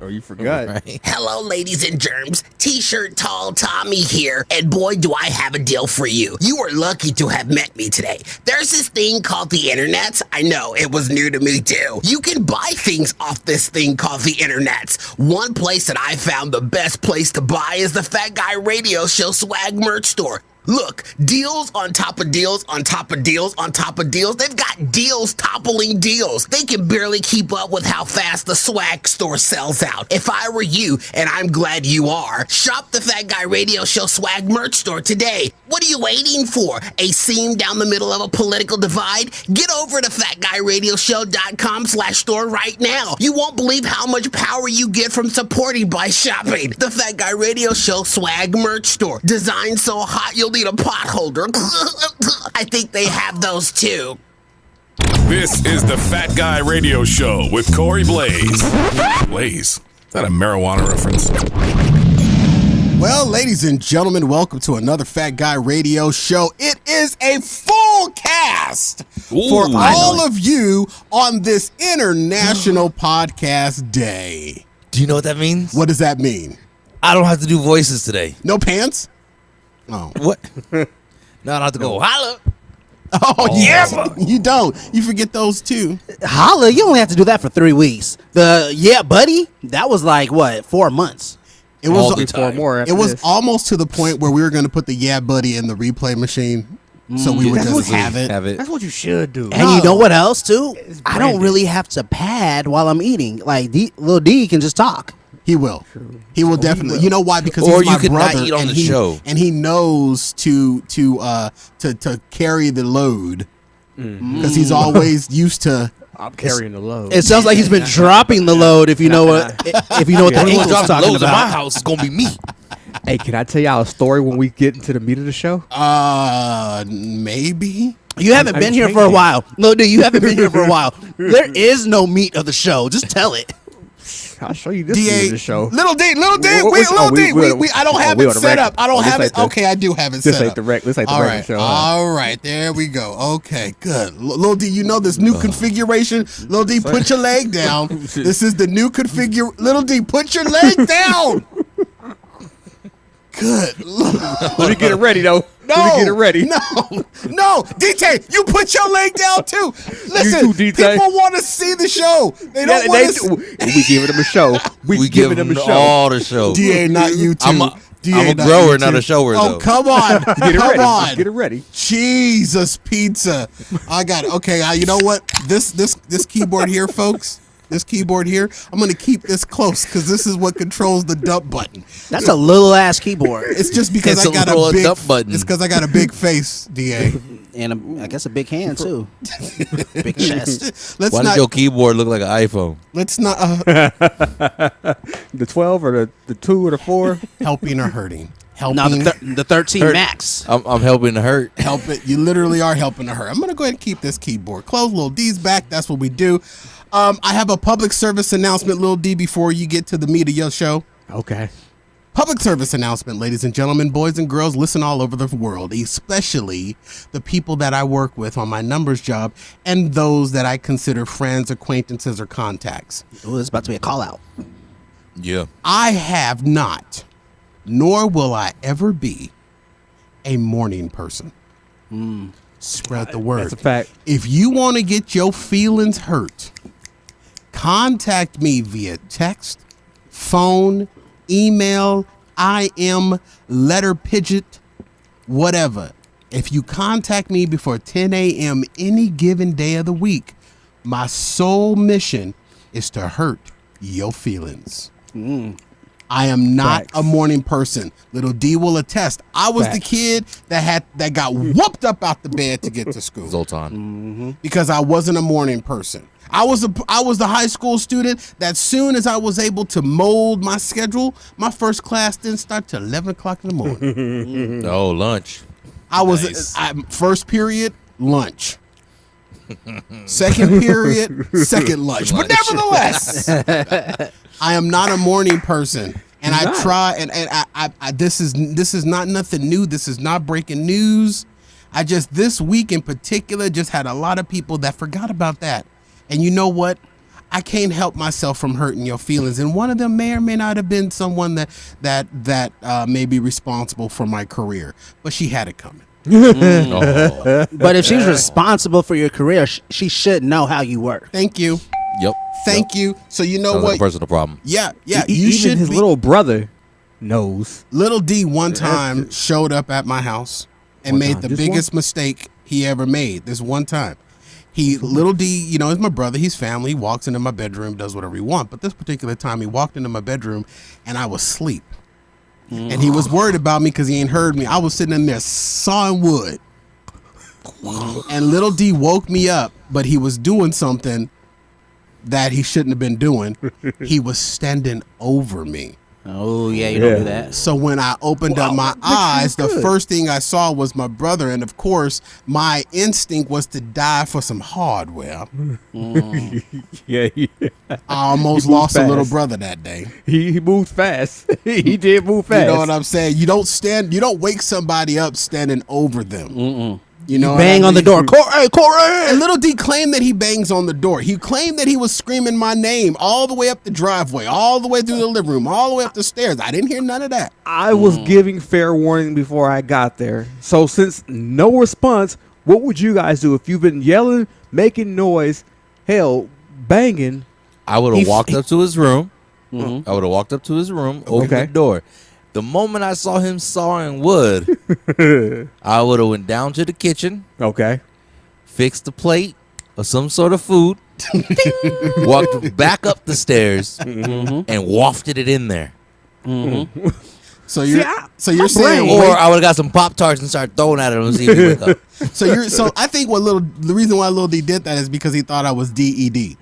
Or you forgot. Right. Hello, ladies and germs. T-shirt tall Tommy here. And boy, do I have a deal for you. You are lucky to have met me today. There's this thing called the internet. I know, it was new to me too. You can buy things off this thing called the internet. One place that I found the best place to buy is the Fat Guy Radio Show swag merch store. Look, deals on top of deals on top of deals on top of deals. They've got deals toppling deals. They can barely keep up with how fast the swag store sells out. If I were you, and I'm glad you are, shop the Fat Guy Radio Show swag merch store today. What are you waiting for? A seam down the middle of a political divide? Get over to FatGuyRadioShow.com/store right now. You won't believe how much power you get from supporting by shopping. The Fat Guy Radio Show swag merch store. Designed so hot you'll need a pot holder. I think they have those too. This is the Fat Guy Radio Show with Corey Blaze. Blaze? Is that a marijuana reference? Well, ladies and gentlemen, welcome to another Fat Guy Radio Show. It is a full cast for all of you on this International Podcast Day. Do you know what that means? What does that mean? I don't have to do voices today. No pants? Oh. What? No, I don't have to go holla. Oh, yeah, you don't. You forget those too. Holla, you only have to do that for 3 weeks. The yeah, buddy, that was like what, 4 months. It was Four more. It was almost to the point where we were going to put the yeah, buddy in the replay machine, so we would just have it. That's what you should do. And you know what else too? I don't really have to pad while I'm eating. Like Lil D can just talk. He will. He will definitely. You know why? Because Or he's my you could brother, not eat on and the he, show. and he knows to carry the load because he's always used to. I'm carrying the load. It sounds like he's been dropping the load. If you know what the Anyone English drops talking loads in my about. house, it's gonna be me. Hey, can I tell y'all a story when we get into the meat of the show? Maybe. You haven't been here for a while. No, dude, you haven't been here for a while. There is no meat of the show. Just tell it. I'll show you this meat of the show. Little D. I don't have it set up. I don't have it. Okay, I do have it set up. This ain't the regular show. All right, there we go. Okay, good. Little D, you know this new configuration. Little D, put your leg down. This is the new configure. Little D, put your leg down. Good. Let me get it ready, though. No, Let me get it ready. No, DT, you put your leg down too. Listen, You too, DT. people want to see the show. They don't want to. We giving them a show. We giving them all the show. DA, not you too. I'm a grower, not a shower. Oh, though. come on, come on. Get it ready. Jesus, pizza. I got it. Okay, you know what? This keyboard here, folks. This keyboard here, I'm going to keep this close because this is what controls the dump button. That's a little ass keyboard. It's just because It's I a got little a big dump button. It's because I got a big face, DA. And I guess a big hand too. Big chest. Let's Why not. does your keyboard look like an iPhone? Let's not. The 12 or the 2 or the 4? Helping or hurting? Helping. No, the 13 Hurt. Max. I'm helping to hurt. Help it. You literally are helping to hurt. I'm going to go ahead and keep this keyboard closed. Lil D's back. That's what we do. I have a public service announcement, Lil D, before you get to the meat of your show. Okay. Public service announcement, ladies and gentlemen, boys and girls, listen all over the world, especially the people that I work with on my numbers job and those that I consider friends, acquaintances, or contacts. Ooh, it's about to be a call out. Yeah. I have not, nor will I ever be, a morning person. Spread the word. That's a fact. If you want to get your feelings hurt, contact me via text, phone, email, IM, letter pigeon, whatever. If you contact me before 10 a.m. any given day of the week, my sole mission is to hurt your feelings. I am not a morning person. Little D will attest. I was the kid that got whooped up out the bed to get to school. Zoltan. Because I wasn't a morning person. I was the high school student that soon as I was able to mold my schedule, my first class didn't start till 11 o'clock in the morning. Oh, lunch. I was first period, lunch. Second period, second lunch. But nevertheless, I am not a morning person. And I try, and I this is not nothing new. This is not breaking news. I just, this week in particular, just had a lot of people that forgot about that. And you know what? I can't help myself from hurting your feelings, and one of them may or may not have been someone that may be responsible for my career, but she had it coming. Oh. But if she's responsible for your career, she should know how you work. Thank you. Yep. Thank you. So you know Sounds what? like a personal problem. Yeah. You Even should. his little brother knows. Little D one time showed up at my house and One made time, the just biggest mistake he ever made. This one time. Little D, is my brother. He's family. He walks into my bedroom, does whatever he wants. But this particular time, he walked into my bedroom, and I was asleep. And he was worried about me because he ain't heard me. I was sitting in there sawing wood. And Little D woke me up, but he was doing something that he shouldn't have been doing. He was standing over me. Oh, yeah, you don't do that. So when I opened up my eyes, the first thing I saw was my brother. And of course, my instinct was to die for some hardware. Yeah. I almost He moved lost a little fast. brother that day. He moved fast. He did move fast. You know what I'm saying? You don't wake somebody up standing over them. You know, Bang on the door. Corey! And Little D claimed that he bangs on the door. He claimed that he was screaming my name all the way up the driveway, all the way through the living room, all the way up the stairs. I didn't hear none of that. I was giving fair warning before I got there. So since no response, what would you guys do if you've been yelling, making noise, hell, banging? I would have walked up to his room. Mm-hmm. I would have walked up to his room, opened Okay. the door. The moment I saw him sawing wood, I would have went down to the kitchen, Okay. fixed the plate or some sort of food, walked back up the stairs, and wafted it in there. So you're my saying brain- Or I would have got some Pop-Tarts and started throwing at him and see if he wake up. so I think the reason why Lil D did that is because he thought I was DED.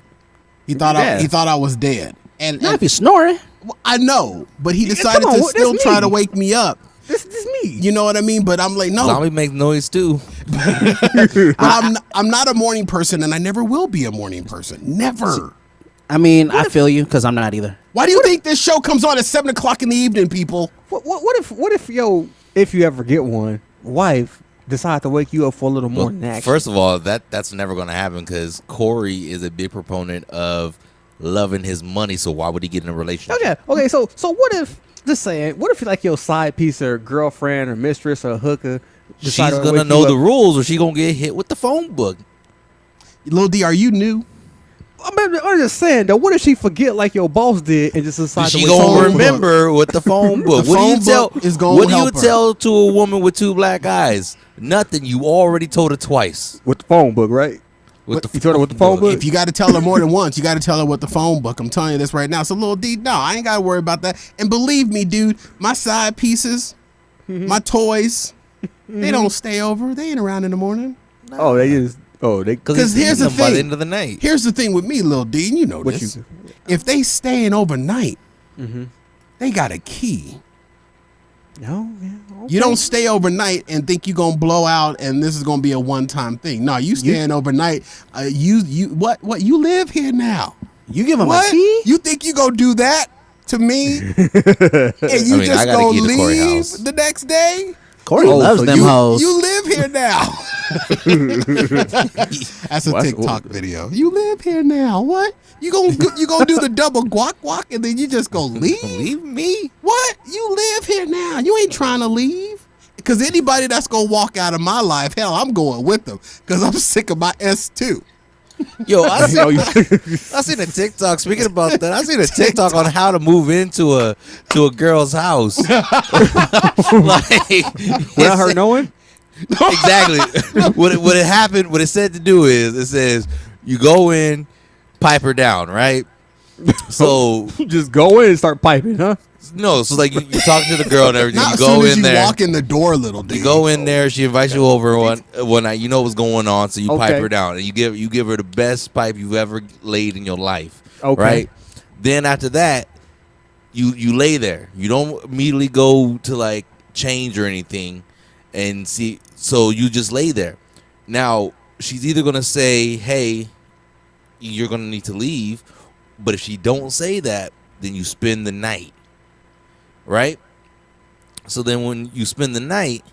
He thought I was dead. And Not if you're snoring. I know, but he decided come on, to that's still try me. to wake me up. This me. You know what I mean? But I'm like, no, Zombie makes noise too. but I'm not a morning person, and I never will be a morning person. Never. I mean, I feel you because I'm not either. Why do you think this show comes on at 7:00 in the evening, people? What if if you ever get one, wife decide to wake you up for a little more than action? First of all, that's never going to happen because Corey is a big proponent of loving his money. So why would he get in a relationship? Okay. So what if, just saying, what if like your side piece or girlfriend or mistress or hooker She's decide to gonna wake know you the up? rules, or she gonna get hit with the phone book. Lil D, are you new? I'm just saying though. What if she forget like your boss did and just decide She to gonna phone remember with the phone book. The What do you phone tell? book is gonna What do you help her. tell to a woman with two black eyes? Nothing. You already told her twice. with the phone book, right? With You told her with the phone book? If you got to tell her more than once, you got to tell her with the phone book. I'm telling you this right now. So Lil D, no, I ain't got to worry about that. And believe me, dude, my side pieces, my toys, they don't stay over. They ain't around in the morning. Oh, they just they. Because here's the by the thing. end of the night. Here's the thing with me, Lil D, and you know What this. you- If they staying overnight, they got a key. No, yeah, okay. You don't stay overnight and think you're gonna blow out and this is gonna be a one-time thing. No, you staying overnight. What you live here now. You give him What? a key? You think you gonna do that to me? And you I mean, I just got a gonna key to Corey leave house. the next day? Corey Oh, loves so them hoes. You live here now. That's a Well, that's- TikTok video. You live here now. What? You gonna do the double guac and then you just gonna leave? Leave me. What? You live here now. You ain't trying to leave. Because anybody that's gonna walk out of my life, hell, I'm going with them. Because I'm sick of my S2. Yo, I Oh, you- seen a TikTok. Speaking about that, I seen a TikTok on how to move into a girl's house. Like, without her knowing. exactly. What it happened, what it said to do is it says you go in, pipe her down, right? So Just go in and start piping, huh? no, so like you talk to the girl and everything. Not You as go soon as in you there. walk in the door, little dude. You go in there. She invites you over one night. You know what's going on, so you pipe Okay. her down, and you give her the best pipe you've ever laid in your life. Okay. Right. Then after that, you lay there. You don't immediately go to like change or anything, and see. So you just lay there. Now she's either gonna say, "Hey, you're gonna need to leave," but if she don't say that, then you spend the night. Right? So then when you spend the night,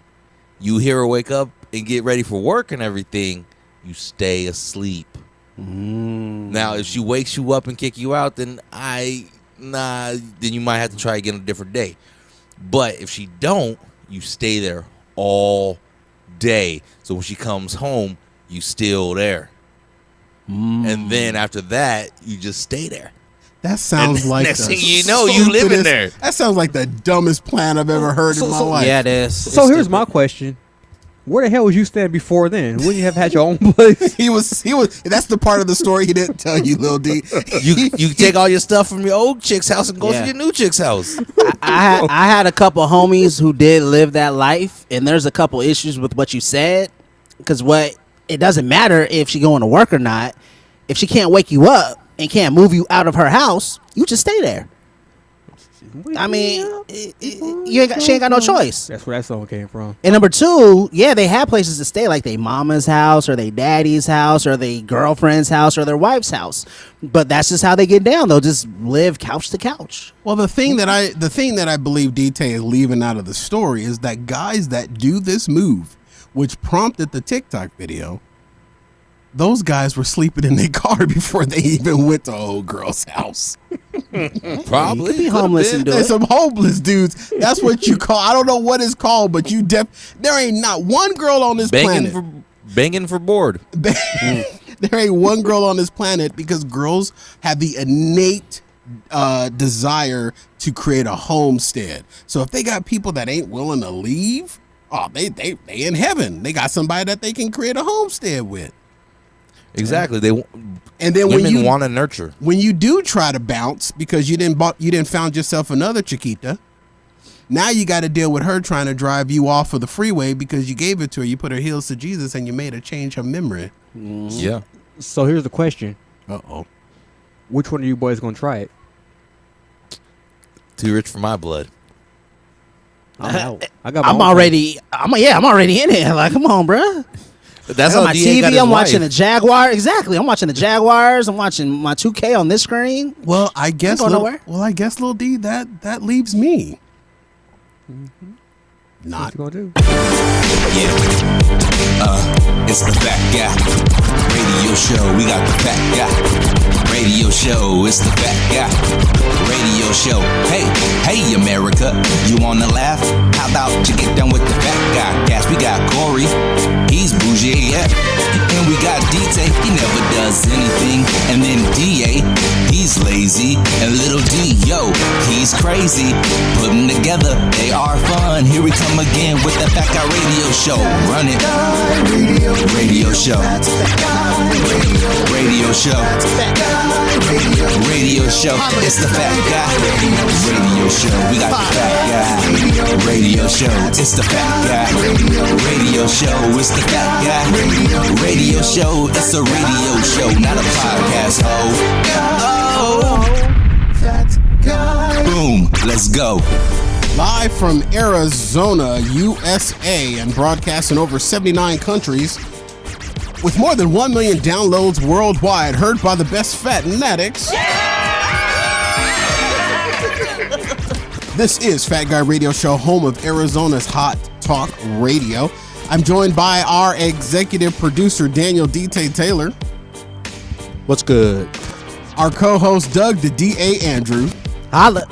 you hear her wake up and get ready for work and everything, you stay asleep. Now, if she wakes you up and kick you out, then then you might have to try again a different day. But if she don't, you stay there all day. So when she comes home, you still there. And then after that, you just stay there. That sounds like next thing you know, you live in there. That sounds like the dumbest plan I've ever heard in my life. Yeah, it is. So here's my question: where the hell was you staying before then? Wouldn't you have had your own place? He was. That's the part of the story he didn't tell you, Lil D. You take all your stuff from your old chick's house and go Yeah. to your new chick's house. I had a couple homies who did live that life, and there's a couple issues with what you said, because it doesn't matter if she going to work or not. If she can't wake you up and can't move you out of her house, you just stay there. I mean, she ain't got no choice. That's where that song came from. And number two, yeah, they have places to stay, like their mama's house or their daddy's house or their girlfriend's house or their wife's house. But that's just how they get down. They'll just live couch to couch. Well, the thing that I believe DT is leaving out of the story is that guys that do this move, which prompted the TikTok video, those guys were sleeping in their car before they even went to old girl's house. Probably. You could be homeless and do There's it. some homeless dudes. That's what you call. I don't know what it's called, but there ain't not one girl on this planet. Banging for board. There ain't one girl on this planet, because girls have the innate desire to create a homestead. So if they got people that ain't willing to leave, they in heaven. They got somebody that they can create a homestead with. Exactly. And then women want to nurture. When you do try to bounce because you didn't found yourself another Chiquita, now you got to deal with her trying to drive you off of the freeway because you gave it to her. You put her heels to Jesus and you made her change her memory. Yeah. So here's the question: Which one of you boys gonna try it? Too rich for my blood. I'm out. I'm already in it. Like, come on, bruh. But that's I got how my DA got TV. his I'm watching wife. the Jaguar. Exactly. I'm watching the Jaguars. I'm watching my 2K on this screen. Well, I guess. Ain't going nowhere. Lil D, that leaves me. Not. What you gonna do? It's the Fat Guy Radio Show. We got the Fat Guy Radio Show. It's the Fat Guy Radio Show. Hey, America, you wanna laugh? How about you get down with the Fat Guy? Gas, we got Corey, he's bougie, yeah. And we got DT, he never does anything. And then DA, he's lazy. And little D, yo, he's crazy. Put them together, they are fun. Here we come again with the Fat Guy Radio Show. Run it. Radio Show. Radio Show. Radio Show. It's the Fat Guy Radio Show. We got the Fat Guy Radio Show. It's the Fat Guy Radio Show. It's the Fat Guy Radio Show. It's a radio show, not a podcast. Boom. Let's go. Live from Arizona, USA, and broadcasting over 79 countries, with more than 1 million downloads worldwide, heard by the best fanatics. This is Fat Guy Radio Show, home of Arizona's Hot Talk Radio. I'm joined by our executive producer, Daniel D.T. Taylor. What's good? Our co-host, Doug the D.A. Andrew. Holla.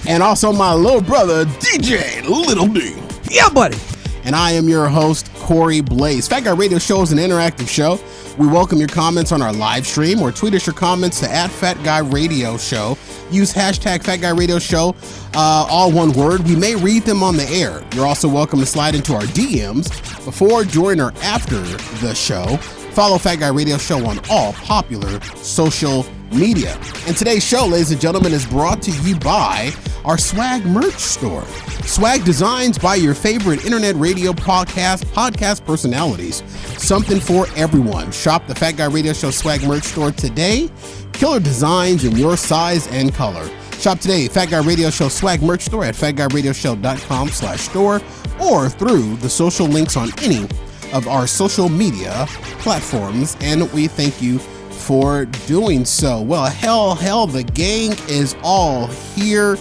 And also my little brother, DJ Little D. Yeah, buddy. And I am your host, Corey Blaze. Fat Guy Radio Show is an interactive show. We welcome your comments on our live stream, or tweet us your comments to @FatGuyRadioShow. Use hashtag FatGuyRadioShow, all one word. We may read them on the air. You're also welcome to slide into our DMs before, during, or after the show. Follow Fat Guy Radio Show on all popular social media. And today's show, ladies and gentlemen, is brought to you by our swag merch store. Swag designs by your favorite internet radio podcast personalities. Something for everyone. Shop the Fat Guy Radio Show swag merch store today. Killer designs in your size and color. Shop today, Fat Guy Radio Show swag merch store at fatguyradioshow.com/store, or through the social links on any of our social media platforms, and we thank you for doing so. Well, hell, the gang is all here.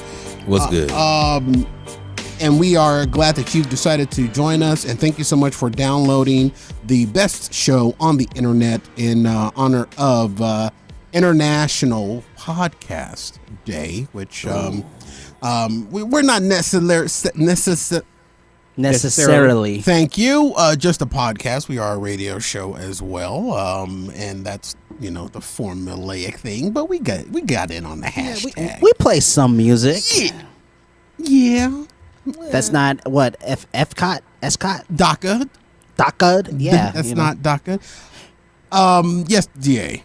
What's good? And we are glad that you've decided to join us. And thank you so much for downloading the best show on the internet in honor of International Podcast Day, which we're not necessarily. Thank you. Just a podcast. We are a radio show as well. And that's, the formulaic thing. But we got in on the hashtag. We play some music. Yeah. That's not what FCOT, SCOT, DACA. Yeah, that's not DACA. Yes, DA.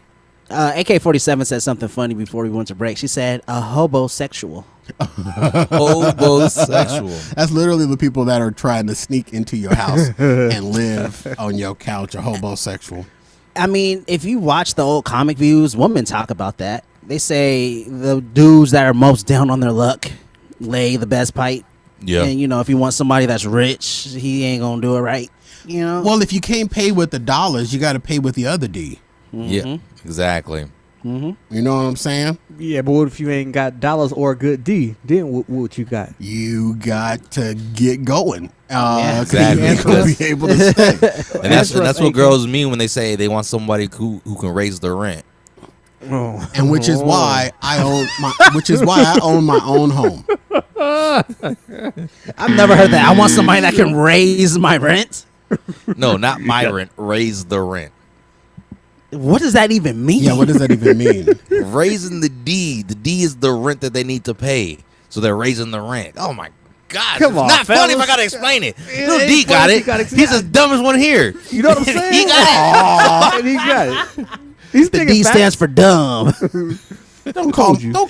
AK-47 said something funny before we went to break. She said a hobosexual. Hobosexual. That's literally the people that are trying to sneak into your house and live on your couch. A hobosexual. I mean, if you watch the old comic views, women talk about that. They say the dudes that are most down on their luck lay the best pipe. Yeah. And, if you want somebody that's rich, he ain't going to do it right. Well, if you can't pay with the dollars, you got to pay with the other D. Mm-hmm. Yeah, exactly. Mm-hmm. You know what I'm saying? Yeah, but what if you ain't got dollars or a good D? Then what you got? You got to get going. Exactly. You ain't gonna be able to stay. And that's what girls mean when they say they want somebody who can raise their rent. Oh. And which is why I own my own home. I've never heard that. I want somebody that can raise my rent. No, not my rent. Raise the rent. What does that even mean? Yeah, what does that even mean? Raising the D. The D is the rent that they need to pay. So they're raising the rent. Oh my God. Come on, not funny if fellas. I gotta explain it. It Little ain't D got funny if it. you gotta explain He's the dumbest one here. You know what I'm saying? He got And he got it. He's The thinking D stands for dumb. Don't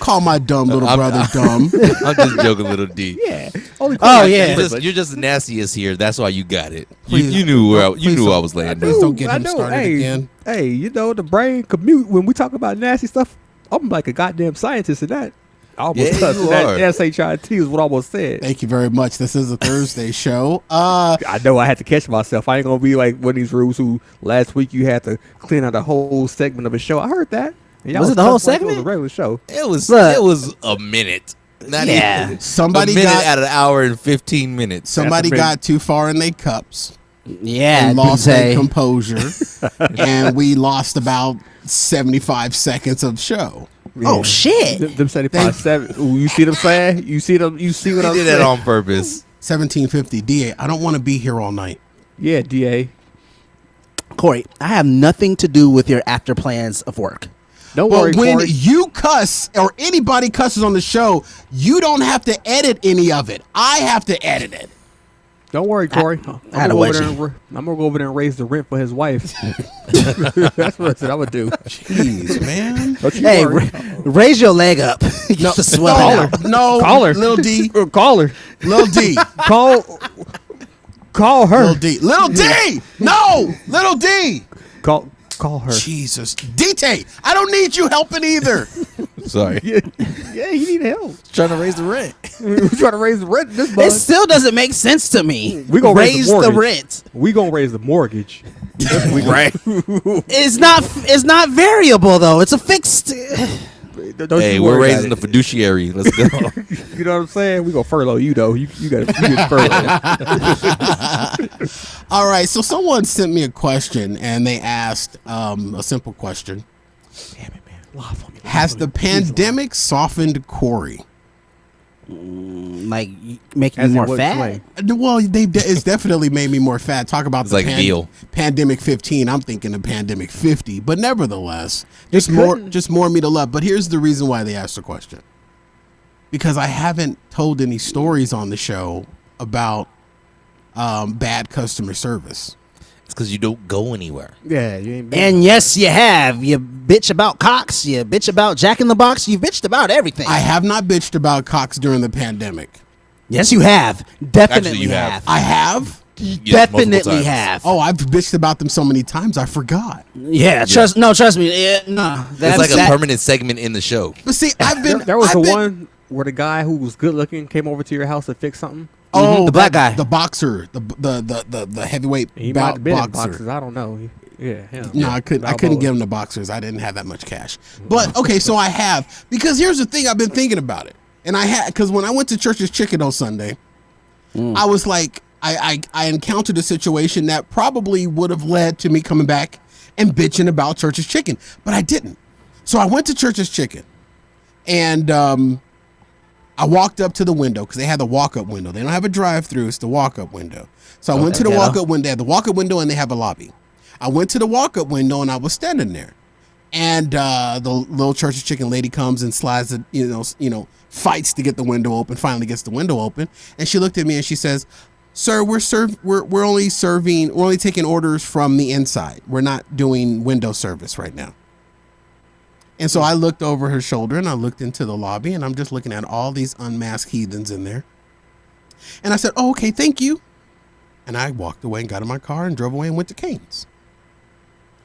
call my dumb little brother dumb. I'm just joking, little D. Yeah. Only Oh, yeah. You're just the nastiest here. That's why you got it. Please- You knew where please I don't- was landing. Please don't get I him know. started Hey, again. Hey, the brain commute. When we talk about nasty stuff, I'm like a goddamn scientist in that. I almost Yeah, cussed. you That are. SHIT is what I almost said. Thank you very much. This is a Thursday show. I know I had to catch myself. I ain't gonna be like one of these rules who last week you had to clean out a whole segment of a show. I heard that. And y'all Was it the whole cussing like it was segment? a regular show. Look. It was a minute. Not Yeah. even Somebody a minute got at an hour and 15 minutes. somebody That's a got too far in their cups Yeah. and lost Dante. their composure, and we lost about 75 seconds of show. Oh, shit. Them 75-7. Ooh, you see them saying? You see them? You see what He I'm did saying? that on purpose. 1750 DA. I don't want to be here all night. Yeah, DA. Corey, I have nothing to do with your after plans of work. Don't Well, worry, when Corey. you cuss or anybody cusses on the show, you don't have to edit any of it. I have to edit it. Don't worry, Corey. I had a wedgie. I'm gonna go over there and raise the rent for his wife. That's what I said I would do. Jeez, man. Don't you Hey, worry. raise your leg up. Get the swelling out. No, Call her. Lil D. Call her. Lil D. Call her. Lil D. Lil D. No, Little D. Call her. Jesus. DT, I don't need you helping either. Sorry. Yeah, he need help. Trying to raise the rent. We're trying to raise the rent in this It month. still doesn't make sense to me. We gonna raise the the mortgage. rent. We gonna raise the mortgage. Right. It's not variable though. It's a fixed. Don't Hey, you we're worry raising the about fiduciary. Let's go. it. You know what I'm saying? We gonna furlough you though. You get furloughed. All right, so someone sent me a question, and they asked a simple question. Damn it, man. Lie for me. Has the pandemic softened Corey? Like making As you in more what fat. way? Well, it's definitely made me more fat. Talk about It's like veal. Pandemic 15. I'm thinking of Pandemic 50, but nevertheless, just more me to love. But here's the reason why they asked the question: because I haven't told any stories on the show about bad customer service. It's because you don't go anywhere. Yeah, you ain't been. And yes, you have. You bitch about cocks. You bitch about Jack in the Box. You bitched about everything. I have not bitched about cocks during the pandemic. Yes, you have. Definitely Actually, you have. I have. Yes, multiple Definitely times. have. Oh, I've bitched about them so many times I forgot. Yeah, trust me. Yeah, no, It's like a permanent segment in the show. But see, I've been. there was I've the been- one where the guy who was good looking came over to your house to fix something. Oh, the black guy. the boxer, the heavyweight He might have been in boxer. boxes. I don't know. Yeah, him. No, I couldn't Balboa. give him the boxers. I didn't have that much cash. But okay, so I have, because here's the thing, I've been thinking about it, and I had, because when I went to Church's Chicken on Sunday, I was like, I encountered a situation that probably would have led to me coming back and bitching about Church's Chicken, but I didn't. So I went to Church's Chicken, and I walked up to the window because they had the walk-up window. They don't have a drive-through; it's the walk-up window. So I went to the walk-up window. They have the walk-up window, and they have a lobby. I went to the walk-up window, and I was standing there, and the little Church's Chicken lady comes and slides it, fights to get the window open. Finally gets the window open, and she looked at me and she says, "Sir, we're only taking orders from the inside. We're not doing window service right now." And so I looked over her shoulder and I looked into the lobby, and I'm just looking at all these unmasked heathens in there. And I said, "Oh, okay, thank you." And I walked away and got in my car and drove away and went to Cane's.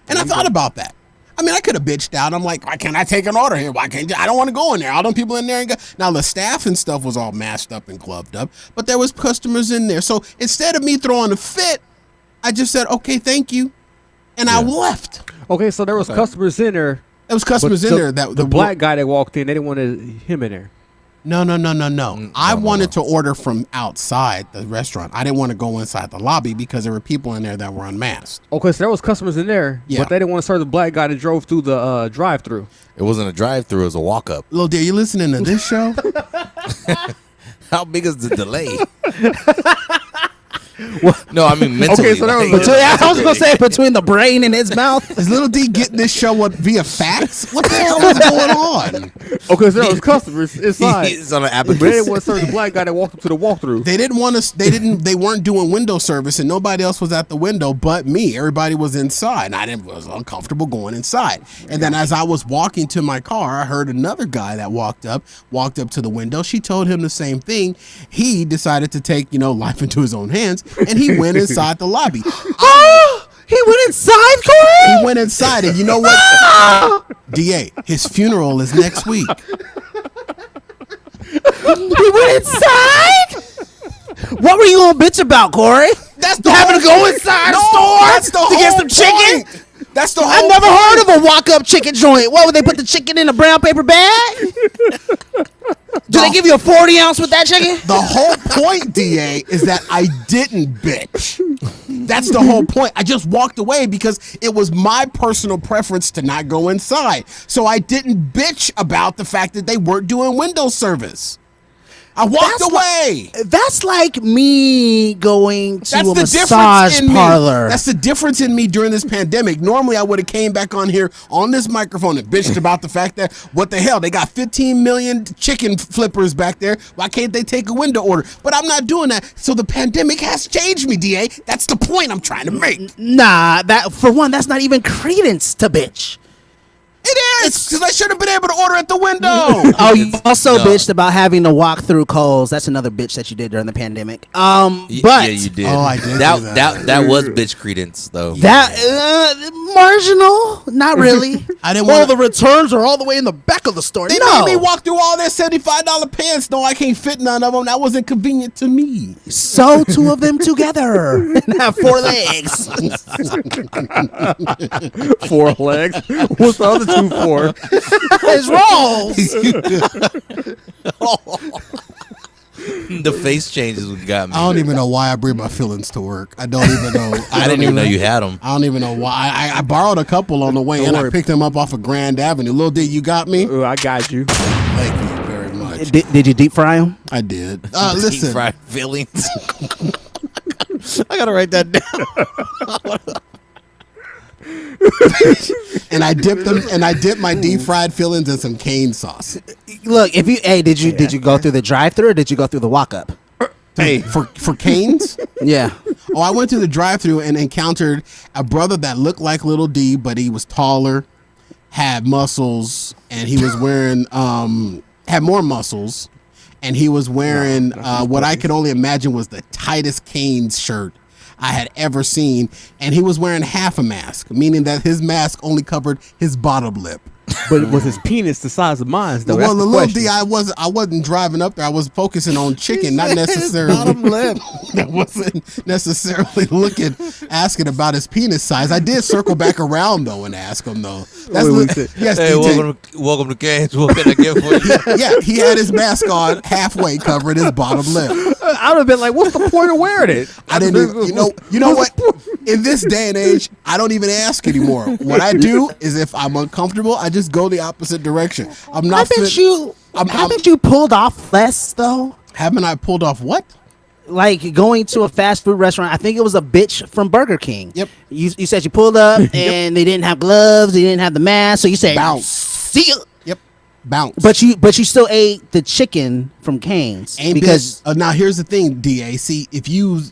And I thought about that. I mean, I could have bitched out. I'm like, why can't I take an order here? Why can't I don't want to go in there. All them people in there. Now, the staff and stuff was all masked up and gloved up, but there was customers in there. So instead of me throwing a fit, I just said, okay, thank you. And I left. Okay, so there was customers in there. There was customers in there. The black guy that walked in, they didn't want him in there. No. I wanted to order from outside the restaurant. I didn't want to go inside the lobby because there were people in there that were unmasked. Okay, so there was customers in there, but they didn't want to serve the black guy that drove through the drive-through. It wasn't a drive-through; it was a walk-up. Little dear, you listening to this show? How big is the delay? No, I mean mentally. Okay, so there was I was gonna say between the brain and his mouth. Is Little D getting this show up via fax? What the hell is going on? Okay, so there was customers inside. He's on an But they didn't want to serve the black guy that walked up to the walkthrough. They didn't want us. They weren't doing window service, and nobody else was at the window but me. Everybody was inside, and I was uncomfortable going inside. And then as I was walking to my car, I heard another guy that walked up to the window. She told him the same thing. He decided to take life into his own hands, and he went inside the lobby. He went inside, Corey? He went inside, and you know what? DA, his funeral is next week. He went inside? What were you gonna bitch about, Corey? That's the having to go inside the store that's the to get whole some chicken? point. That's the whole I never heard of a walk-up chicken joint. What, would they put the chicken in a brown paper bag? Do they give you a 40-ounce with that chicken? The whole point, DA, is that I didn't bitch. That's the whole point. I just walked away because it was my personal preference to not go inside. So I didn't bitch about the fact that they weren't doing window service. I walked away. That's like me going to That's a the massage difference in parlor. me. That's the difference in me during this pandemic. Normally, I would have came back on here on this microphone and bitched about the fact that, what the hell, they got 15 million chicken flippers back there. Why can't they take a window order? But I'm not doing that. So the pandemic has changed me, DA. That's the point I'm trying to make. Nah, for one, that's not even credence to bitch. It is, because I should have been able to order at the window. Oh, you also bitched about having to walk through Kohl's. That's another bitch that you did during the pandemic. But yeah, you did. Oh, I did. That was bitch credence though. That marginal, not really. I didn't Well, want the returns are all the way in the back of the store. They made me walk through all their $75 pants. No, I can't fit none of them. That wasn't convenient to me. Sew two of them together and have 4 legs. 4 legs. What's the other 2 for? His rolls. The face changes got me. I don't even know why I bring my feelings to work. I don't even know. I didn't even know you had them. I don't even know why. I borrowed a couple on the way in. I picked them up off of Grand Avenue. Lil D, you got me? Ooh, I got you. Thank you very much. Did you deep fry them? I did. Deep Listen. fried feelings. I gotta write that down. And I dipped my deep fried fillings in some cane sauce. Look, did you go through the drive-thru or did you go through the walk-up? Hey, for canes? Yeah. Oh, I went to the drive-thru and encountered a brother that looked like Little D, but he was taller, had muscles, and he was wearing had more muscles, and he was wearing what I could only imagine was the tightest Cane's shirt I had ever seen, and he was wearing half a mask, meaning that his mask only covered his bottom lip. But was his penis the size of mine? Though? Well, That's the the Little question. D, I wasn't driving up there. I was focusing on chicken, not necessarily bottom lip. I wasn't necessarily asking about his penis size. I did circle back around though and ask him though. Yes, Hey, DJ. welcome to Canes. What can I get for you? Yeah, he had his mask on halfway covering his bottom lip. I would have been like, "What's the point of wearing it?" I didn't even, you know what? In this day and age, I don't even ask anymore. What I do is if I'm uncomfortable, I just go the opposite direction. I'm not. Haven't you pulled off less though? Haven't I pulled off what? Like going to a fast food restaurant. I think it was a bitch from Burger King. Yep. You said you pulled up and they didn't have gloves. They didn't have the mask. So you said Bounce. See ya. Yep. Bounce. But you still ate the chicken from Cane's because now here's the thing, DA. See,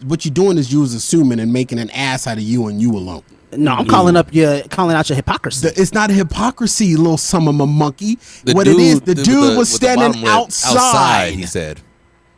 what you're doing is you was assuming and making an ass out of you and you alone. no, I'm calling out your hypocrisy. It's not a hypocrisy, you little son of a monkey. The dude was standing outside. He said.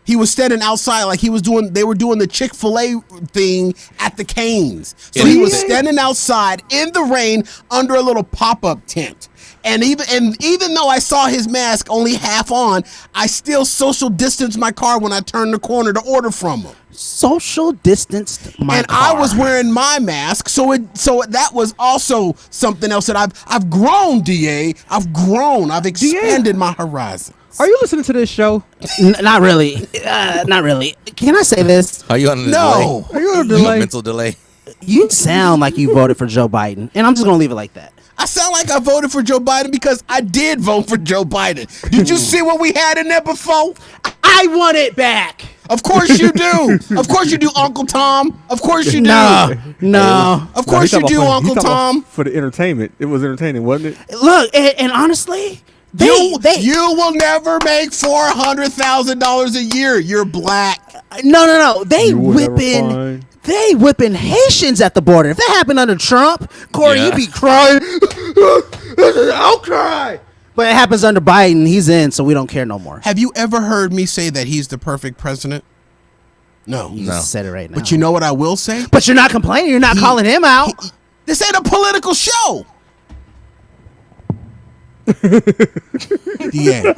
He was standing outside like they were doing the Chick-fil-A thing at the Cane's. So he was standing outside in the rain under a little pop-up tent. And even though I saw his mask only half on, I still social distanced my car when I turned the corner to order from him. Social distanced my car. I was wearing my mask, so that was also something else that I've grown, DA. I've grown. I've expanded my horizon. Are you listening to this show? Not really. Not really. Can I say this? Are you on a No. delay? Are you on a You delay? on mental delay? You sound like you voted for Joe Biden, and I'm just gonna leave it like that. I sound like I voted for Joe Biden because I did vote for Joe Biden. Did you see what we had in there before? I want it back. Of course you do. Of course you do, Uncle Tom. Of course you do. No. Of course you do, Uncle Tom. For the entertainment. It was entertaining, wasn't it? Look, and honestly, You will never make $400,000 a year. You're black. No. They You will never whipping. find- They whipping Haitians at the border. If that happened under Trump, Corey, Yeah. you'd be crying. I'll cry. But it happens under Biden. He's in, so we don't care no more. Have you ever heard me say that he's the perfect president? No. You just said it right now. But you know what I will say? But you're not complaining. You're not calling him out. This ain't a political show. Yeah.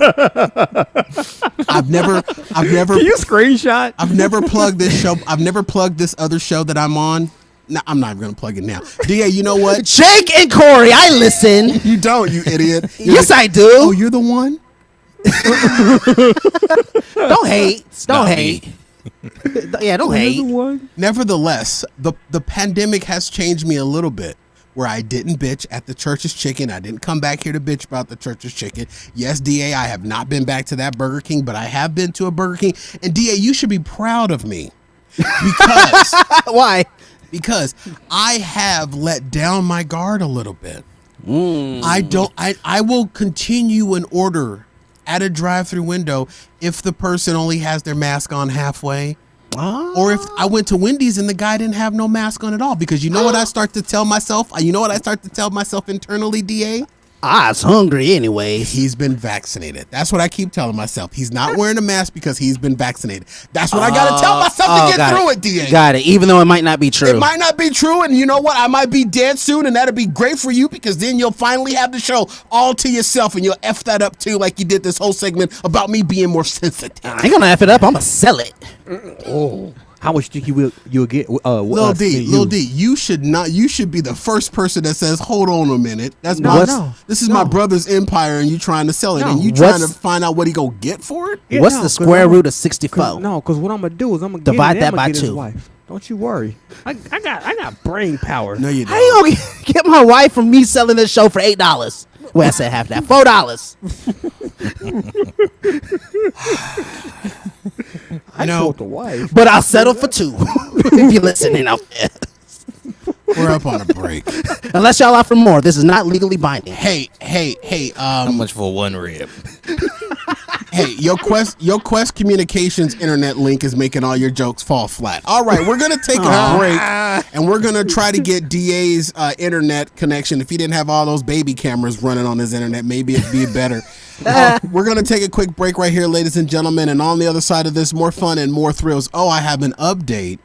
I've never Can you screenshot? I've never plugged this show. I've never plugged this other show that I'm on. No, I'm not going to plug it now. DA, you know what? Jake and Corey, I listen. You don't, you idiot. Yes, I do. Oh, you're the one? Don't hate. Don't Not hate. me. Yeah, don't hate. Nevertheless, the pandemic has changed me a little bit. Where I didn't bitch at the Church's Chicken. I didn't come back here to bitch about the Church's Chicken. Yes, DA, I have not been back to that Burger King, but I have been to a Burger King. And DA, you should be proud of me. Because Why? because I have let down my guard a little bit. I will continue an order at a drive-through window if the person only has their mask on halfway. Or if I went to Wendy's and the guy didn't have no mask on at all, because you know what I start to tell myself? You know what I start to tell myself internally, DA? I was hungry anyway. He's been vaccinated. That's what I keep telling myself. He's not wearing a mask because he's been vaccinated. That's what I got to tell myself to get through it, DA. Got it. Even though it might not be true. It might not be true, and you know what? I might be dead soon, and that'll be great for you because then you'll finally have the show all to yourself, and you'll F that up too, like you did this whole segment about me being more sensitive. I ain't gonna F it up. I'm gonna sell it. Oh, how much do you think you'll get? Lil D, you should not. You should be the first person that says, "Hold on a minute, that's this is my brother's empire, and you trying to sell it, and you trying to find out what he go get for it." What's the square root of 64? No, because what I'm gonna do is I'm gonna divide that by 2. Wife. Don't you worry. I got brain power. No, you How you don't. gonna get my wife from me selling this show for $8? Well, I said half that. $4. I know the wife, But I'll settle for 2 if you're listening out there. We're up on a break. Unless y'all offer more, this is not legally binding. Hey. How much for one rib? Hey, your Quest Communications internet link is making all your jokes fall flat. All right, we're gonna take a break, and we're gonna try to get DA's internet connection. If he didn't have all those baby cameras running on his internet, maybe it'd be better. We're gonna take a quick break right here, ladies and gentlemen, and on the other side of this, more fun and more thrills. Oh, I have an update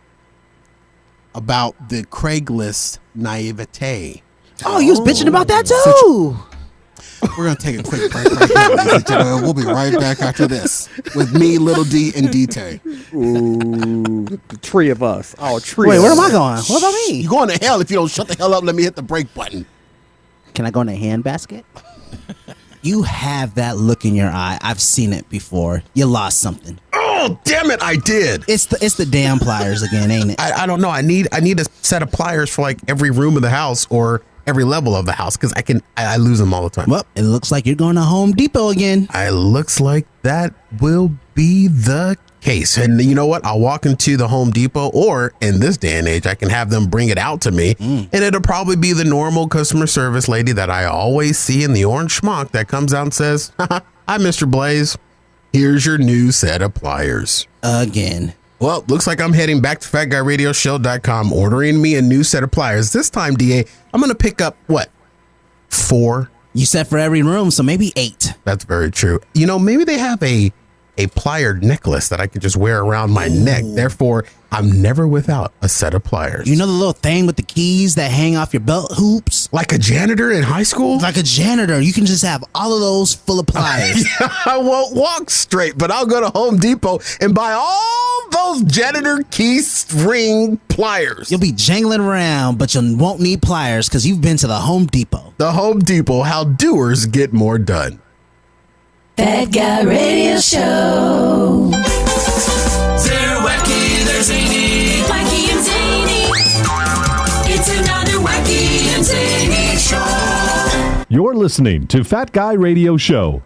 about the Craigslist naivete. Oh, you was bitching about that too. We're going to take a quick break right here, ladies and gentlemen. We'll be right back after this with me, Little D, and D-Tay. Ooh, the three of us. Oh, three. Wait, of where am us. I going? What about me? You're going to hell if you don't shut the hell up. Let me hit the break button. Can I go in a handbasket? You have that look in your eye. I've seen it before. You lost something. Oh, damn it! I did. It's the damn pliers again, ain't it? I don't know. I need a set of pliers for like every room of the house or every level of the house because I lose them all the time. Well, it looks like you're going to Home Depot again. It looks like that will be the case. And you know what? I'll walk into the Home Depot, or in this day and age, I can have them bring it out to me. And it'll probably be the normal customer service lady that I always see in the orange schmuck that comes out and says, "Hi, Mr. Blaze. Here's your new set of pliers." Again. Well, looks like I'm heading back to FatGuyRadioShow.com, ordering me a new set of pliers. This time, DA, I'm going to pick up, what, 4? You said for every room, so maybe 8. That's very true. You know, maybe they have a plier necklace that I could just wear around my neck. Therefore, I'm never without a set of pliers. You know the little thing with the keys that hang off your belt hoops? Like a janitor in high school? Like a janitor. You can just have all of those full of pliers. I won't walk straight, but I'll go to Home Depot and buy all those janitor key ring pliers. You'll be jangling around, but you won't need pliers because you've been to the Home Depot. The Home Depot, how doers get more done. Fat Guy Radio Show. They're wacky, they're zany. Wacky and zany. It's another wacky and zany show. You're listening to Fat Guy Radio Show.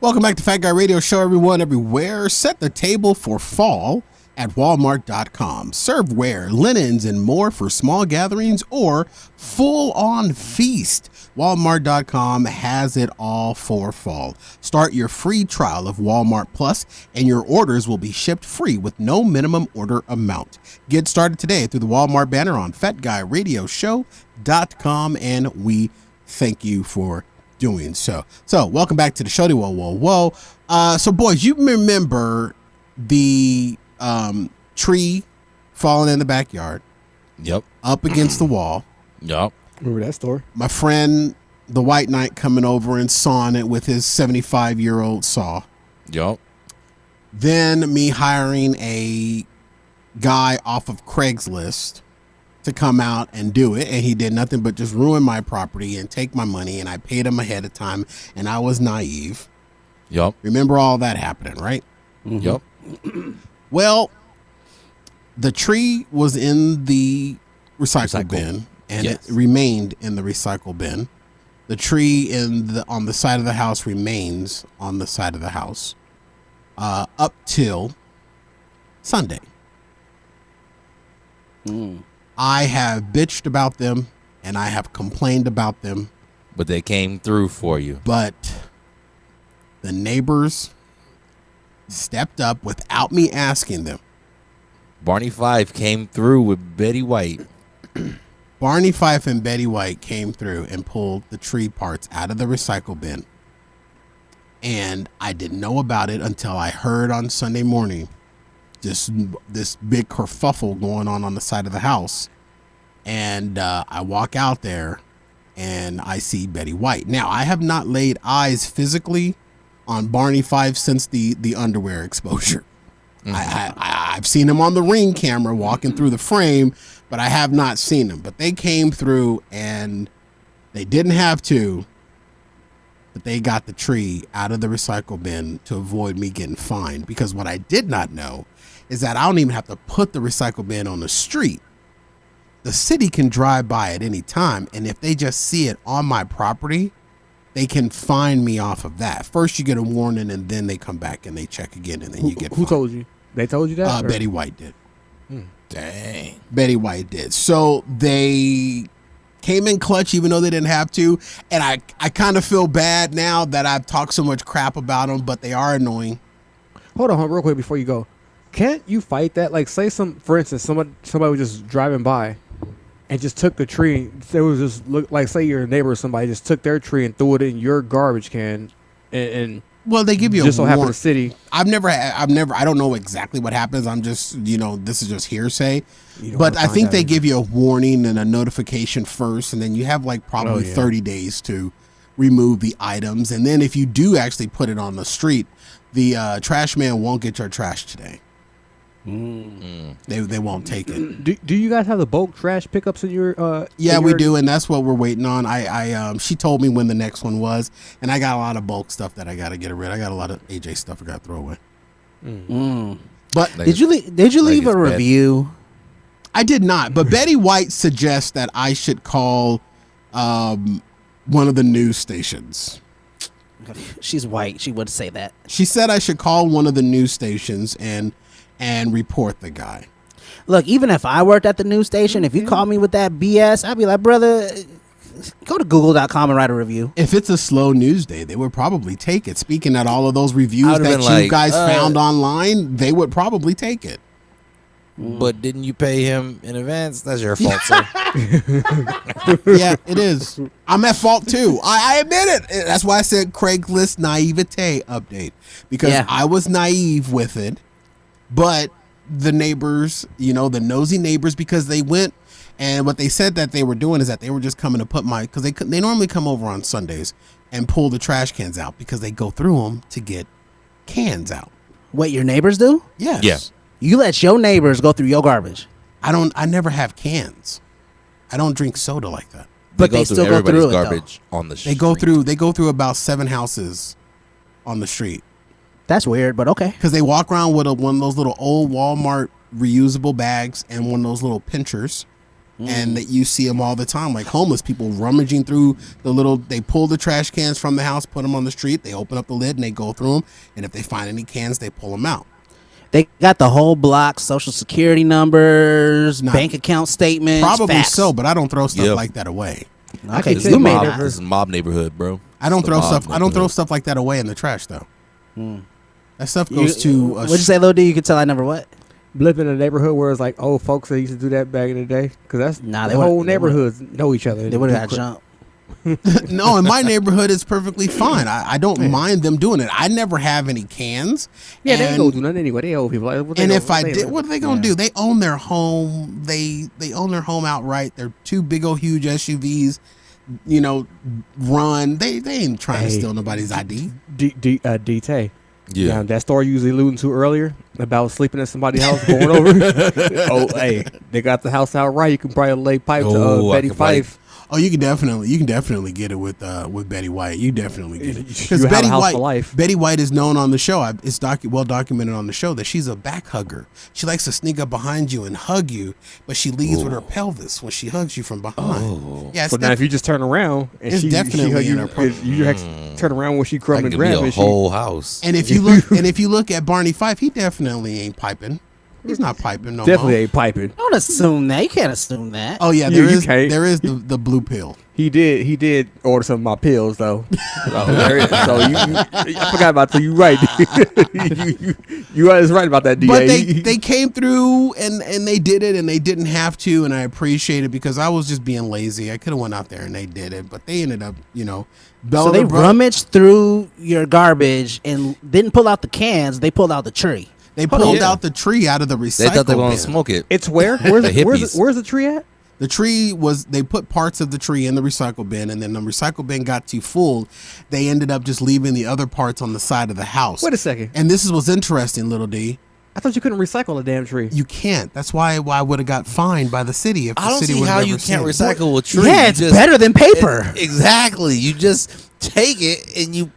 Welcome back to Fat Guy Radio Show, everyone, everywhere. Set the table for fall at Walmart.com. Serveware, linens, and more for small gatherings or full-on feast. Walmart.com has it all for fall. Start your free trial of Walmart Plus, and your orders will be shipped free with no minimum order amount. Get started today through the Walmart banner on FatGuyRadioShow.com, and we thank you for doing so. So, welcome back to the show. Whoa. So, boys, you remember the tree falling in the backyard? Yep. Up against the wall. Yep. Remember that story? My friend, the White Knight, coming over and sawing it with his 75-year-old saw. Yep. Then me hiring a guy off of Craigslist to come out and do it, and he did nothing but just ruin my property and take my money, and I paid him ahead of time, and I was naive. Yep. Remember all that happening, right? Yep. Well, the tree was in the recycle bin, and Yes. it remained in the recycle bin. The tree on the side of the house remains on the side of the house up till Sunday. I have bitched about them, and I have complained about them, But they came through for you. but the neighbors stepped up without me asking them. Barney Five came through with Betty White. Barney Fife and Betty White came through and pulled the tree parts out of the recycle bin. And I didn't know about it until I heard on Sunday morning this big kerfuffle going on the side of the house. And I walk out there and I see Betty White. Now, I have not laid eyes physically on Barney Fife since the underwear exposure. I've seen him on the Ring camera walking through the frame, but I have not seen him. But they came through, and they didn't have to, but they got the tree out of the recycle bin to avoid me getting fined. Because what I did not know is that I don't even have to put the recycle bin on the street. The city can drive by at any time, and if they just see it on my property, they can fine me off of that. First, you get a warning, and then they come back and they check again, and then you get Who fined. told you? They told you that? or- Betty White did. Dang. Betty White did. So they came in clutch even though they didn't have to. And I kind of feel bad now that I've talked so much crap about them, but they are annoying. Hold on, real quick before you go. Can't you fight that? Like, say for instance, somebody was just driving by and just took the tree. There was just like, say your neighbor or somebody just took their tree and threw it in your garbage can, and Well, they give you just a so happened warning. the city. I don't know exactly what happens. I'm just, this is just hearsay. You don't But wanna I find think out they either. give you a warning and a notification first, and then you have like probably 30 days to remove the items. And then if you do actually put it on the street, the trash man won't get your trash today. They won't take it. Do you guys have the bulk trash pickups in your? Yeah, in we your- do, and that's what we're waiting on. She told me when the next one was, and I got a lot of bulk stuff that I got to get rid of. I got a lot of AJ stuff I got to throw away. But Did you leave it's a bad. review? I did not. But Betty White suggests that I should call one of the news stations. She's white. She would say that. She said I should call one of the news stations and report the guy. Look, even if I worked at the news station, if you call me with that BS, I'd be like, brother, go to google.com and write a review. If it's a slow news day, they would probably take it. Speaking at all of those reviews I'd have that been you like, guys found online, they would probably take it. But didn't you pay him in advance? That's your fault, sir. Yeah, it is. I'm at fault too. I admit it. That's why I said Craigslist naivete update, because I was naive with it. But the neighbors, the nosy neighbors, because they went, and what they said that they were doing is that they were just coming to put because they normally come over on Sundays and pull the trash cans out because they go through them to get cans out. What, your neighbors do? Yes. Yeah. You let your neighbors go through your garbage. I never have cans. I don't drink soda like that. But they still go through it, garbage on the street. They go through about 7 houses on the street. That's weird, but okay. Because they walk around with one of those little old Walmart reusable bags and one of those little pinchers. And that you see them all the time, like homeless people rummaging through they pull the trash cans from the house, put them on the street, they open up the lid and they go through them. And if they find any cans, they pull them out. They got the whole block, social security numbers, bank account statements. Probably facts. so, but I don't throw stuff like that away. Okay, This you made this is mob neighborhood, bro. I don't It's the throw mob stuff. I don't throw neighborhood. stuff like that away in the trash though. That stuff goes to. What'd you say, Lil D? You could tell I never what? Live in a neighborhood where it's like old folks that used to do that back in the day, because that's Nah, the they would've- whole they neighborhoods know each other. They would have got jumped. No, in my neighborhood it's perfectly fine. I don't mind them doing it. I never have any cans. Yeah, they and, ain't gonna do nothing anyway. They old people. Like, what they and gonna- if I they- did, what are they gonna do? They own their home. They own their home outright. They're 2 big old huge SUVs. Run. They ain't trying to steal nobody's ID. DT. Yeah. That story you was alluding to earlier about sleeping at somebody's house, going over. Oh, hey, they got the house out right. You can probably lay pipe to I Betty can probably- Fife. Oh, you can definitely get it with Betty White. You definitely get it because You have Betty a house White. for life. Betty White is known on the show. It's well documented on the show that she's a back hugger. She likes to sneak up behind you and hug you, but she leads with her pelvis when she hugs you from behind. Yeah, it's So now if you just turn around and it's she definitely hug in you, her you turn around when she That crumb and could be grab a and she. whole house. and if you look at Barney Fife, he definitely ain't piping. He's not piping no Definitely more. ain't piping. Don't assume that. You can't assume that. Oh yeah, You there is can't. the blue pill. He did order some of my pills though. So I forgot about that. You right. you is right about that. DA. But they came through and they did it, and they didn't have to, and I appreciate it because I was just being lazy. I could have went out there and they did it, but they ended up, So they rummaged through your garbage and didn't pull out the cans. They pulled out the tree. They pulled out the tree out of the recycle They thought they were bin. going to smoke it. It's where? Where's The hippies. where's the tree at? The tree they put parts of the tree in the recycle bin, and then the recycle bin got too full. They ended up just leaving the other parts on the side of the house. Wait a second. And this is what's interesting, Little D. I thought you couldn't recycle a damn tree. You can't. That's why I would have got fined by the city if the I don't city see would how have you ever can't seen it. recycle a tree. Yeah, You it's just- better than paper. Exactly. You just take it and you.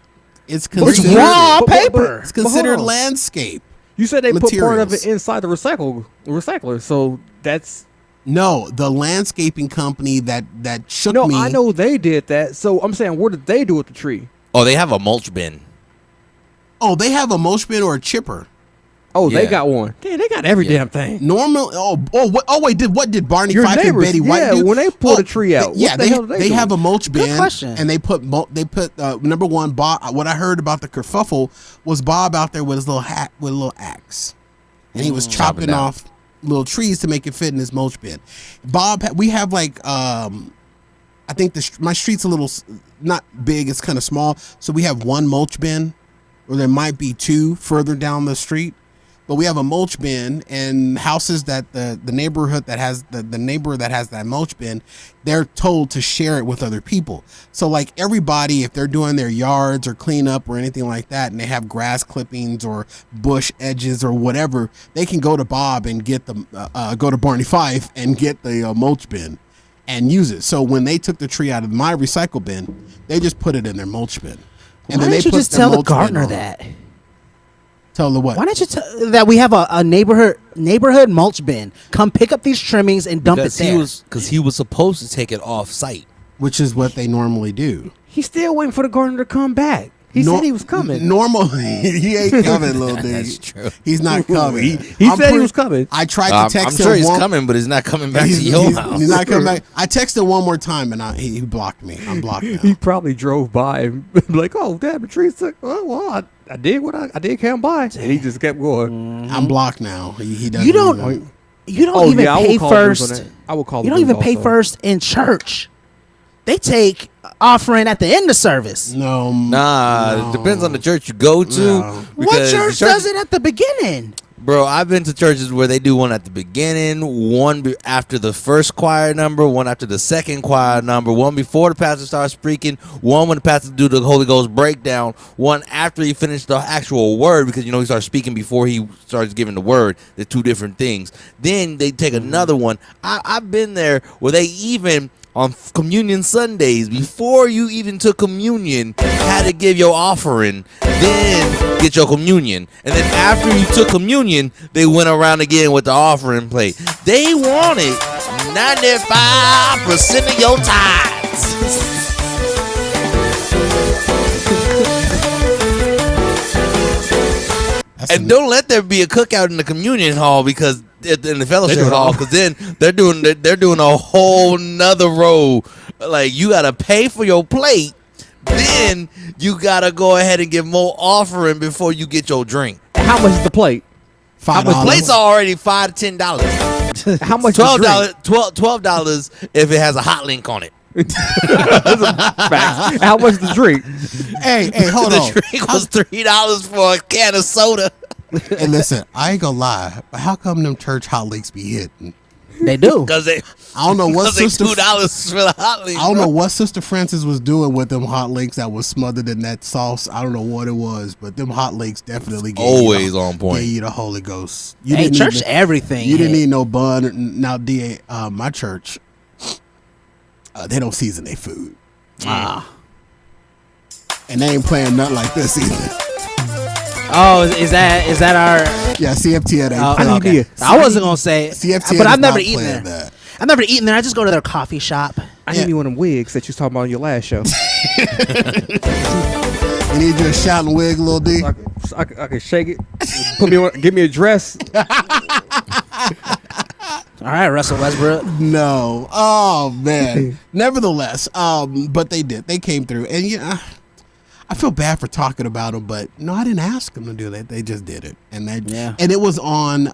It's It's considered, raw But- paper. it's But hold considered on. landscape. You said they put part of materials. it inside the recycler, so that's No, the landscaping company that shook no. me. I know they did that. So I'm saying, what did they do with the tree? Oh, they have a mulch bin. Oh, they have a mulch bin or a chipper. Oh, they Yeah. got one. Damn, they got every damn thing. Normal. What did Barney Your Fife and neighbors, Betty White yeah, do? when they pull the tree out, yeah, what the hell do they do? have a mulch bin. question. And they put number one. Bob. What I heard about the kerfuffle was Bob out there with his little hat with a little axe, and he was chopping down. off little trees to make it fit in his mulch bin. Bob, we have like I think my street's a little not big. It's kind of small, so we have one mulch bin, or there might be 2 further down the street. But we have a mulch bin, and houses that the neighborhood that has the neighbor that has that mulch bin, they're told to share it with other people. So like everybody, if they're doing their yards or cleanup or anything like that, and they have grass clippings or bush edges or whatever, they can go to Bob and get go to Barney Fife and get the mulch bin and use it. So when they took the tree out of my recycle bin, they just put it in their mulch bin. Why didn't you put just their tell the mulch bin gardener on. that? Tell her what? Why don't you tell that we have a neighborhood mulch bin? Come pick up these trimmings and dump it there. Because he was supposed to take it off site. Which is what they normally do. He's still waiting for the gardener to come back. He said he was coming. Normally, he ain't coming, little dude. That's true. He's not coming. He said he was coming. I tried to text him. I'm sure he's coming, but he's not coming back to your house. He's not coming back. I texted him one more time, and he blocked me. I'm blocked now. He probably drove by and be like, "Oh, damn, the tree's took. Oh, well, I did what I did. Come by," and he just kept going. I'm blocked now. He doesn't. You don't even pay first. I will call. You don't even pay first in church. They take offering at the end of service. No. It depends on the church you go to. No. What church does it at the beginning? Bro, I've been to churches where they do one at the beginning, one after the first choir number, one after the second choir number, one before the pastor starts speaking, one when the pastor do the Holy Ghost breakdown, one after he finished the actual word, because he starts speaking before he starts giving the word. They're two different things. Then they take another one. I've been there where they even on communion Sundays, before you even took communion, had to give your offering, then get your communion. And then after you took communion, they went around again with the offering plate. They wanted 95% of your tithes. And don't let there be a cookout in the communion hall because in the fellowship hall, because then they're doing a whole nother row. Like, you gotta pay for your plate, then you gotta go ahead and give more offering before you get your drink. How much is the plate? $5. Plates are already $5 to $10. How much? $12 if it has a hot link on it. How much the drink? Hey, hold on. The drink was $3 for a can of soda. And listen, I ain't gonna lie, but how come them church hot links be hitting? They do. Because I don't know what sister $2 for the hot link. I don't know what Sister Francis was doing with them hot links that was smothered in that sauce. I don't know what it was, but them hot links definitely always on point. Gave you the Holy Ghost. Hey, church, everything. You didn't need no bun. Now, my church, they don't season their food. And they ain't playing nothing like this either. Oh, is that our? Yeah, CFT. Okay. I wasn't gonna say CFT, but I've never eaten there. That. I've never eaten there. I just go to their coffee shop. I need me one of them wigs that you was talking about on your last show. You need you a shouting wig, little D. I can shake it. Give me a dress. All right, Russell Westbrook. No. Oh man. Nevertheless, but they did. They came through, and I feel bad for talking about them, but no, I didn't ask them to do that. They just did it, and and it was on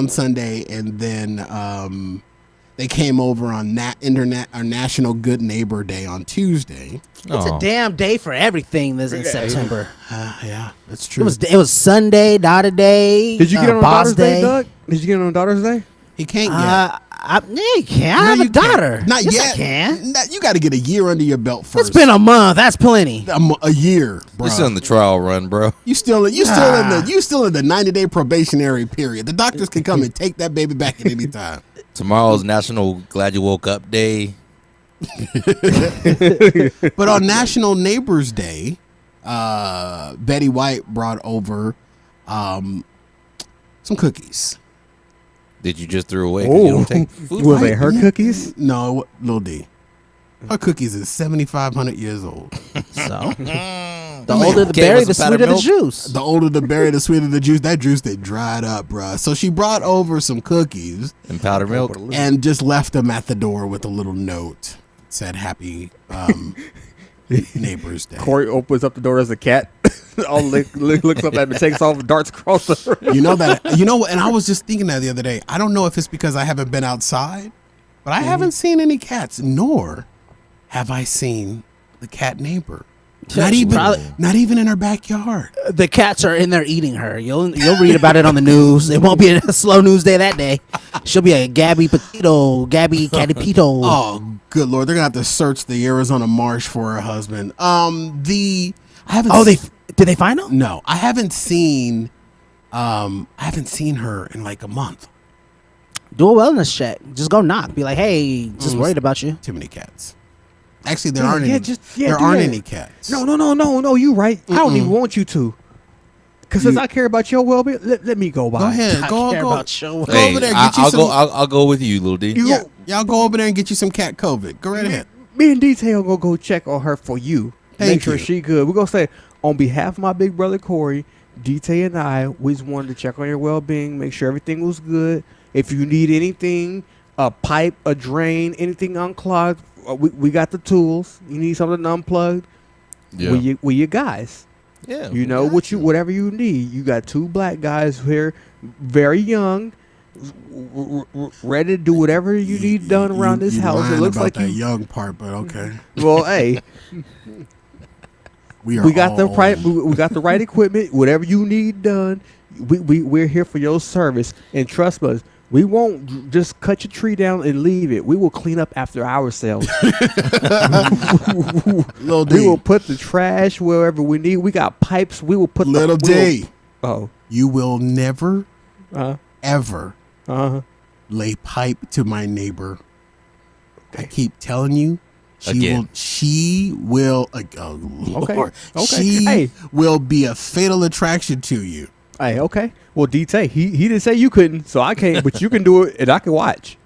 Sunday, and then they came over on National Good Neighbor Day on Tuesday. It's a damn day for everything this in September. Yeah, that's true. It was Sunday, Daughter Day. Did you get on Boss Daughter's Day, Doug? Did you get on Daughter's Day? He can't get. You can't. I have a daughter. Not yes, yet. I can. You got to get a year under your belt first. It's been a month. That's plenty. A year, bro. You're still in the trial run, bro. You still in the 90-day probationary period. The doctors can come and take that baby back at any time. Tomorrow's National Glad You Woke Up Day. But on National Neighbors Day, Betty White brought over some cookies. Did you just throw away? You don't take food? Were they her cookies? No, Lil D. Her cookies is 7,500 years old. So the older the berry, the sweeter the juice. The older the berry, the sweeter the juice. That juice, they dried up, bruh. So she brought over some cookies and powdered milk and just left them at the door with a little note. It said happy Neighbors Day. Corey opens up the door as a cat. All looks up at me, takes off, darts across the room. You know what? And I was just thinking that the other day. I don't know if it's because I haven't been outside, but I haven't seen any cats, nor have I seen the cat neighbor. Not even in her backyard. The cats are in there eating her. You'll read about it on the news. It won't be a slow news day that day. She'll be a Gabby Catipito. Oh, good Lord. They're going to have to search the Arizona marsh for her husband. Did they find him? No, I haven't seen her in like a month. Do a wellness check. Just go knock. Be like, hey, just worried about you. Too many cats. Actually, there aren't any cats. No. You right. I don't even want you to. Because since I care about your well-being, let me go by. Go ahead. Go over there. Get you some. I'll go with you, little D. Y'all go over there and get you some cat COVID. Go right ahead. Me and Detail gonna go check on her for you. Make sure she good. We're gonna say on behalf of my big brother Corey, Detail and I, we just wanted to check on your well-being, make sure everything was good. If you need anything, a pipe, a drain, anything unclogged, we got the tools. You need something unplugged. Yeah. We your guys. Yeah. You know whatever you need. You got 2 black guys here, very young, ready to do whatever you need done around this house. It looks like that young part, but okay. Well, hey, we got the right equipment. Whatever you need done, we're here for your service. And trust us, we won't just cut your tree down and leave it. We will clean up after ourselves. We will put the trash wherever we need. We got pipes. We will put Little D. Oh, you will never, ever lay pipe to my neighbor. I keep telling you. She will. Oh, Lord. Okay. She will be a fatal attraction to you. Hey, okay. Well, D-Tay, he didn't say you couldn't, so I can't. But you can do it, and I can watch.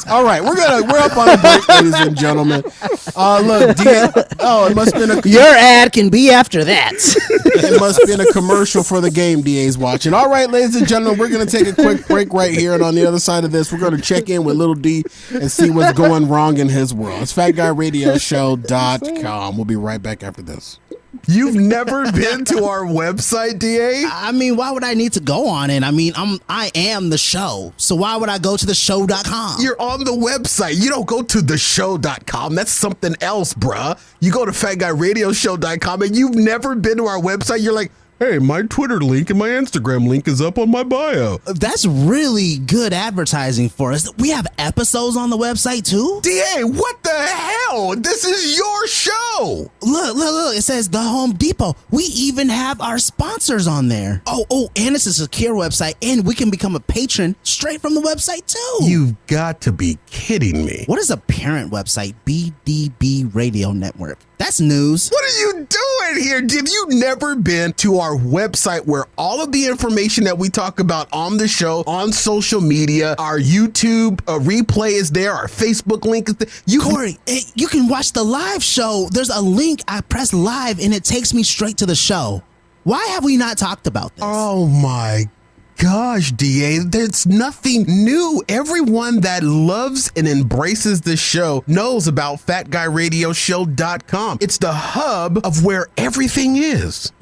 All right, we're up on a break, ladies and gentlemen. Look, it must have been your ad can be after that. It must have been a commercial for the game DA's watching. All right, ladies and gentlemen, we're going to take a quick break right here, and on the other side of this, we're going to check in with Little D and see what's going wrong in his world. It's FatGuyRadioShow.com. We'll be right back after this. You've never been to our website, DA? I mean, why would I need to go on it? I mean, I am the show. So why would I go to the show.com? You're on the website. You don't go to the show.com. That's something else, bruh. You go to FatGuyRadioShow.com and you've never been to our website. You're like, hey, my Twitter link and my Instagram link is up on my bio. That's really good advertising for us. We have episodes on the website too? DA, what the hell? This is your show. Look. It says The Home Depot. We even have our sponsors on there. Oh, and it's a secure website, and we can become a patron straight from the website too. You've got to be kidding me. What is a parent website? BDB Radio Network. That's news. What are you doing here? Have you never been to our website where all of the information that we talk about on the show, on social media, our YouTube replay is there, our Facebook link is there. Corey, you can watch the live show. There's a link. I press live and it takes me straight to the show. Why have we not talked about this? Oh my gosh, DA, there's nothing new. Everyone that loves and embraces this show knows about FatGuyRadioShow.com. It's the hub of where everything is.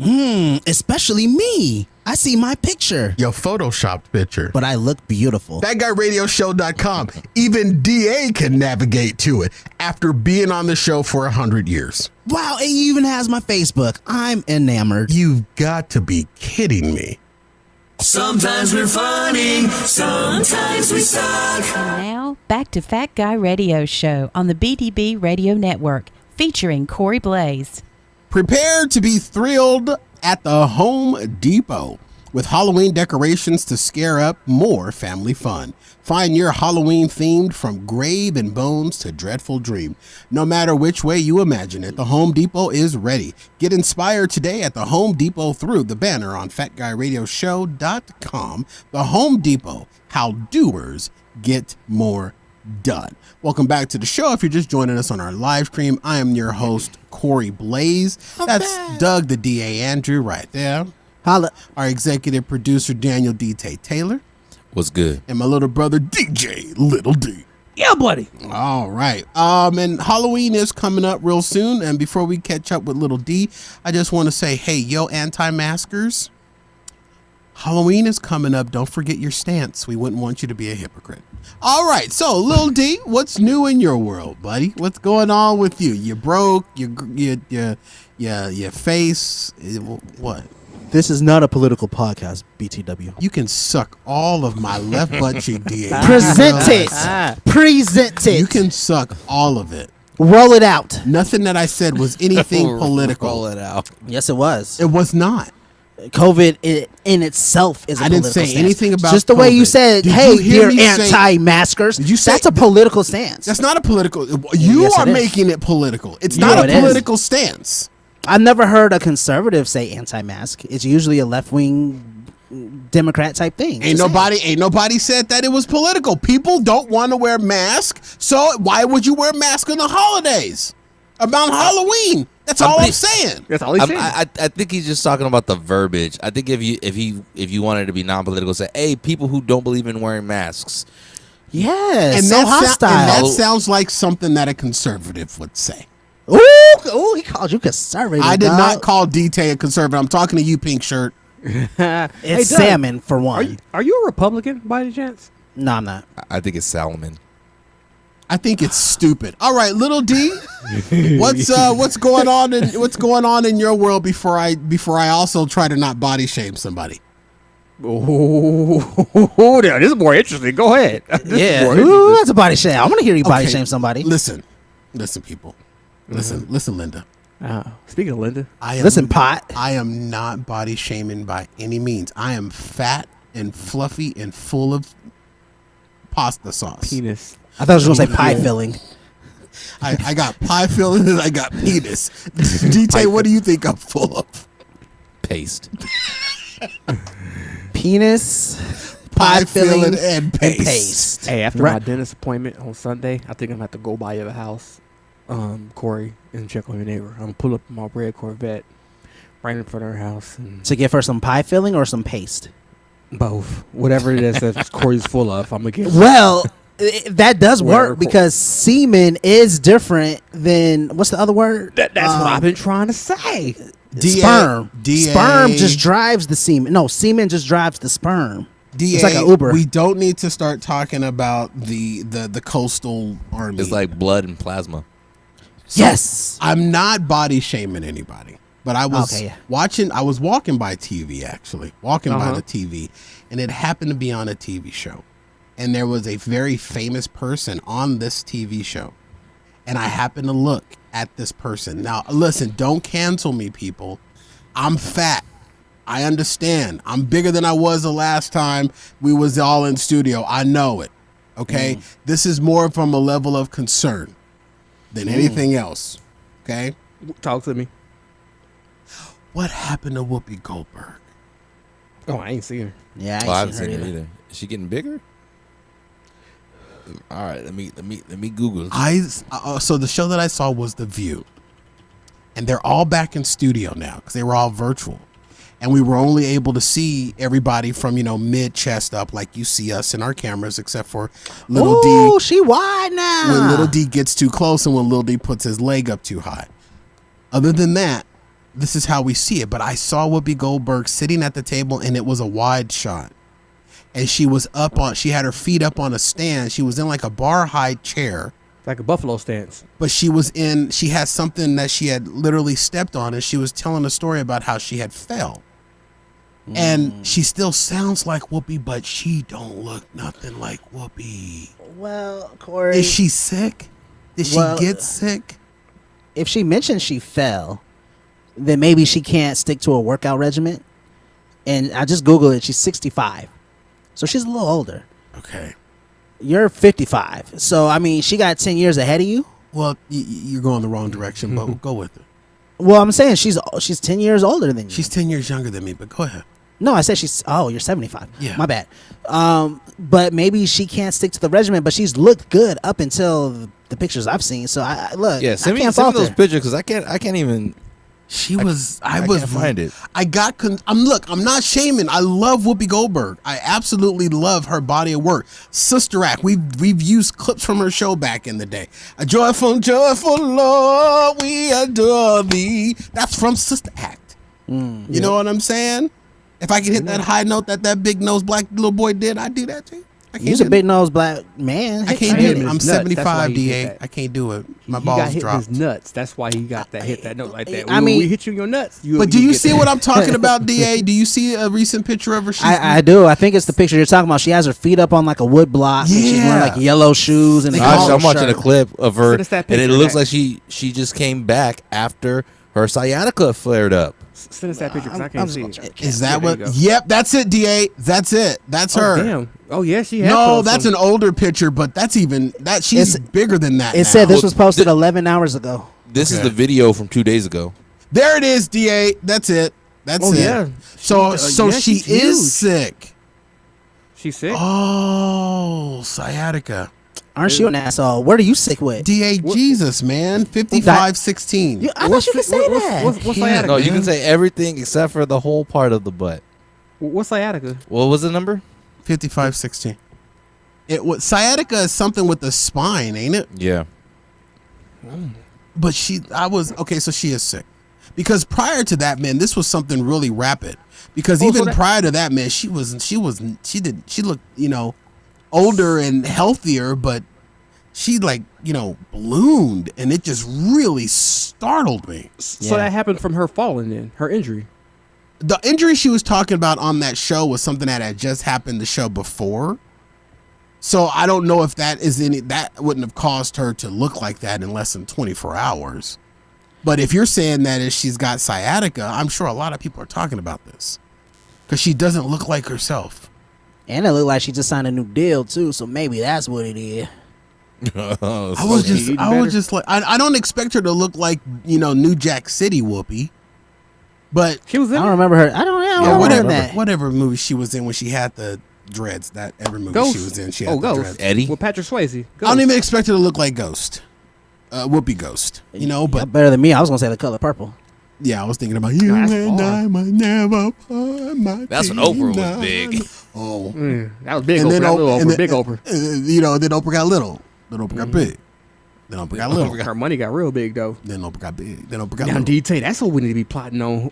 Especially me. I see my picture. Your photoshopped picture. But I look beautiful. FatGuyRadioShow.com. Even DA can navigate to it after being on the show for 100 years. Wow, it even has my Facebook. I'm enamored. You've got to be kidding me. Sometimes we're funny, sometimes we suck. And now, back to Fat Guy Radio Show on the BDB Radio Network, featuring Corey Blaze. Prepare to be thrilled at the Home Depot with Halloween decorations to scare up more family fun. Find your Halloween themed from Grave and Bones to Dreadful Dream. No matter which way you imagine it, the Home Depot is ready. Get inspired today at the Home Depot through the banner on FatGuyRadioShow.com. The Home Depot, how doers get more done. Welcome back to the show. If you're just joining us on our live stream, I am your host, Corey Blaze. That's Doug the DA Andrew right there. Holla. Our executive producer, Daniel D.T. Taylor. What's good? And my little brother, DJ Little D. Yeah, buddy. All right. And Halloween is coming up real soon. And before we catch up with Little D, I just want to say, hey, yo, anti-maskers, Halloween is coming up. Don't forget your stance. We wouldn't want you to be a hypocrite. All right. So, Little D, what's new in your world, buddy? What's going on with you? You broke. Your face. What? This is not a political podcast, BTW. You can suck all of my left butt cheek, DA. Present it. Present it. You can suck all of it. Roll it out. Nothing that I said was anything political. Roll it out. Yes, it was. It was not. COVID in itself is a political stance. I didn't say anything about just the COVID. way you said, hey, dear Did anti-maskers. you say that's a political stance. That's not a political. You Yes, are it is. making it political. It's not a political stance. I've never heard a conservative say anti-mask. It's usually a left-wing Democrat type thing. Ain't nobody said that it was political. People don't want to wear masks, so why would you wear a mask on the holidays? About Halloween. That's all I'm saying. That's all he's saying. I think he's just talking about the verbiage. I think if you wanted to be non-political, say, hey, people who don't believe in wearing masks. Yes, and so hostile. And that sounds like something that a conservative would say. Ooh, he called you conservative. I did dog. not call DT a conservative. I'm talking to you, pink shirt. It's salmon for one. Are you a Republican by any chance? No, I'm not. I think it's salmon. I think it's stupid. All right, little D, what's going on in your world before I also try to not body shame somebody? Oh, this is more interesting. Go ahead. Ooh, that's a body shame. I want to hear you body shame somebody. Listen, people. Listen, Linda. Speaking of Linda, Pot. I am not body shaming by any means. I am fat and fluffy and full of pasta sauce. Penis. I thought you were going to say pie filling. I got pie filling and I got penis. DT, what do you think I'm full of? Paste. Penis, pie filling, and paste. Hey, after my dentist appointment on Sunday, I think I'm going to have to go by your house, Corey, and check on your neighbor. I'm going to pull up my red Corvette right in front of her house. To give her some pie filling or some paste? Both. Whatever it is that Corey's full of, I'm going to get. Well, that does work because semen is different than, what's the other word? That's what I've been trying to say. Sperm. Sperm just drives the semen. No, semen just drives the sperm. It's like an Uber. We don't need to start talking about the coastal army. It's like blood and plasma. Yes. I'm not body shaming anybody, but I was I was walking by TV, actually. By the TV, and it happened to be on a TV show. And there was a very famous person on this TV show. And I happened to look at this person. Now, listen, don't cancel me, people. I'm fat. I understand. I'm bigger than I was the last time we was all in studio. I know it. Okay? This is more from a level of concern than anything else. Okay? Talk to me. What happened to Whoopi Goldberg? Oh, I ain't seen her. Yeah, I haven't seen her either. Is she getting bigger? All right, let me Google. So the show that I saw was The View, and they're all back in studio now because they were all virtual, and we were only able to see everybody from mid chest up, like you see us in our cameras, except for Little D. Oh, she wide now. When Little D gets too close, and when Little D puts his leg up too high. Other than that, this is how we see it. But I saw Whoopi Goldberg sitting at the table, and it was a wide shot. And she had her feet up on a stand. She was in like a bar high chair. Like a buffalo stance. But she had something that she had literally stepped on, and she was telling a story about how she had fell. And she still sounds like Whoopi, but she don't look nothing like Whoopi. Well, Corey. Is she sick? Did she get sick? If she mentioned she fell, then maybe she can't stick to a workout regimen. And I just Googled it. She's 65. So she's a little older. Okay. You're 55. So, I mean, she got 10 years ahead of you. Well, you're going the wrong direction, but we'll go with it. Well, I'm saying she's 10 years older than you. She's 10 years younger than me, but go ahead. No, I said you're 75. Yeah. My bad. But maybe she can't stick to the regimen, but she's looked good up until the pictures I've seen. So, send me those pictures because I can't even. I can't find it. I'm not shaming. I love Whoopi Goldberg. I absolutely love her body of work. Sister Act. We've used clips from her show back in the day. A joyful, joyful Lord, we adore thee. That's from Sister Act. You know what I'm saying? If I can hit that high note that big nosed black little boy did, I do that too. He's a big nosed black man. I can't do it. I'm 75, DA. I can't do it. My balls hit dropped. His nuts. That's why he got hit that note like that. I mean, we hit you in your nuts. But do you see what I'm talking about, DA? Do you see a recent picture of her? I do. I think it's the picture you're talking about. She has her feet up on like a wood block. Yeah. And she's wearing like yellow shoes. And I'm watching a clip of her, and it looks like she just came back after her sciatica flared up. Send us that picture because I can't see it. Is that what? Yep, that's it, DA. That's it. That's her. Damn. Oh, yeah, she has. No, that's an older picture, but she's bigger than that. It said this was posted 11 hours ago. This is the video from 2 days ago. There it is, DA. That's it. That's it. Yeah. So Yeah, she she's is huge. sick. She's sick. Oh, sciatica. Aren't you an asshole? What are you sick with? DA, Jesus, man. 5516. I thought you could say that. What's sciatica? No, you can say everything except for the whole part of the butt. What's sciatica? What was the number? 5516. Sciatica is something with the spine, ain't it? Yeah. But so she is sick. Because prior to that, man, this was something really rapid. Because prior to that, man, she looked, older and healthier, but she ballooned, and it just really startled me. So that happened from her falling in, her injury. The injury she was talking about on that show was something that had just happened the show before. So I don't know if that wouldn't have caused her to look like that in less than 24 hours. But if you're saying that if she's got sciatica, I'm sure a lot of people are talking about this because she doesn't look like herself. And it looked like she just signed a new deal too, so maybe that's what it is. I was just like, I don't expect her to look like New Jack City Whoopi, but she was. I don't remember her. I don't remember that. Whatever movie she was in when she had the dreads. That every movie Ghost. she was in, she had the Ghost. dreads. Eddie with Patrick Swayze. Ghost. I don't even expect her to look like Ghost. Whoopi Ghost, but better than me. I was gonna say The Color Purple. Yeah, I was thinking about you and I might never find my. That's when Oprah was big. Oh, that was big. Oprah. Big Oprah. Then Oprah got little. Then Oprah got big. Then Oprah got little. Her money got real big though. Then Oprah got big. Then Oprah got now, little. DT, that's what we need to be plotting on.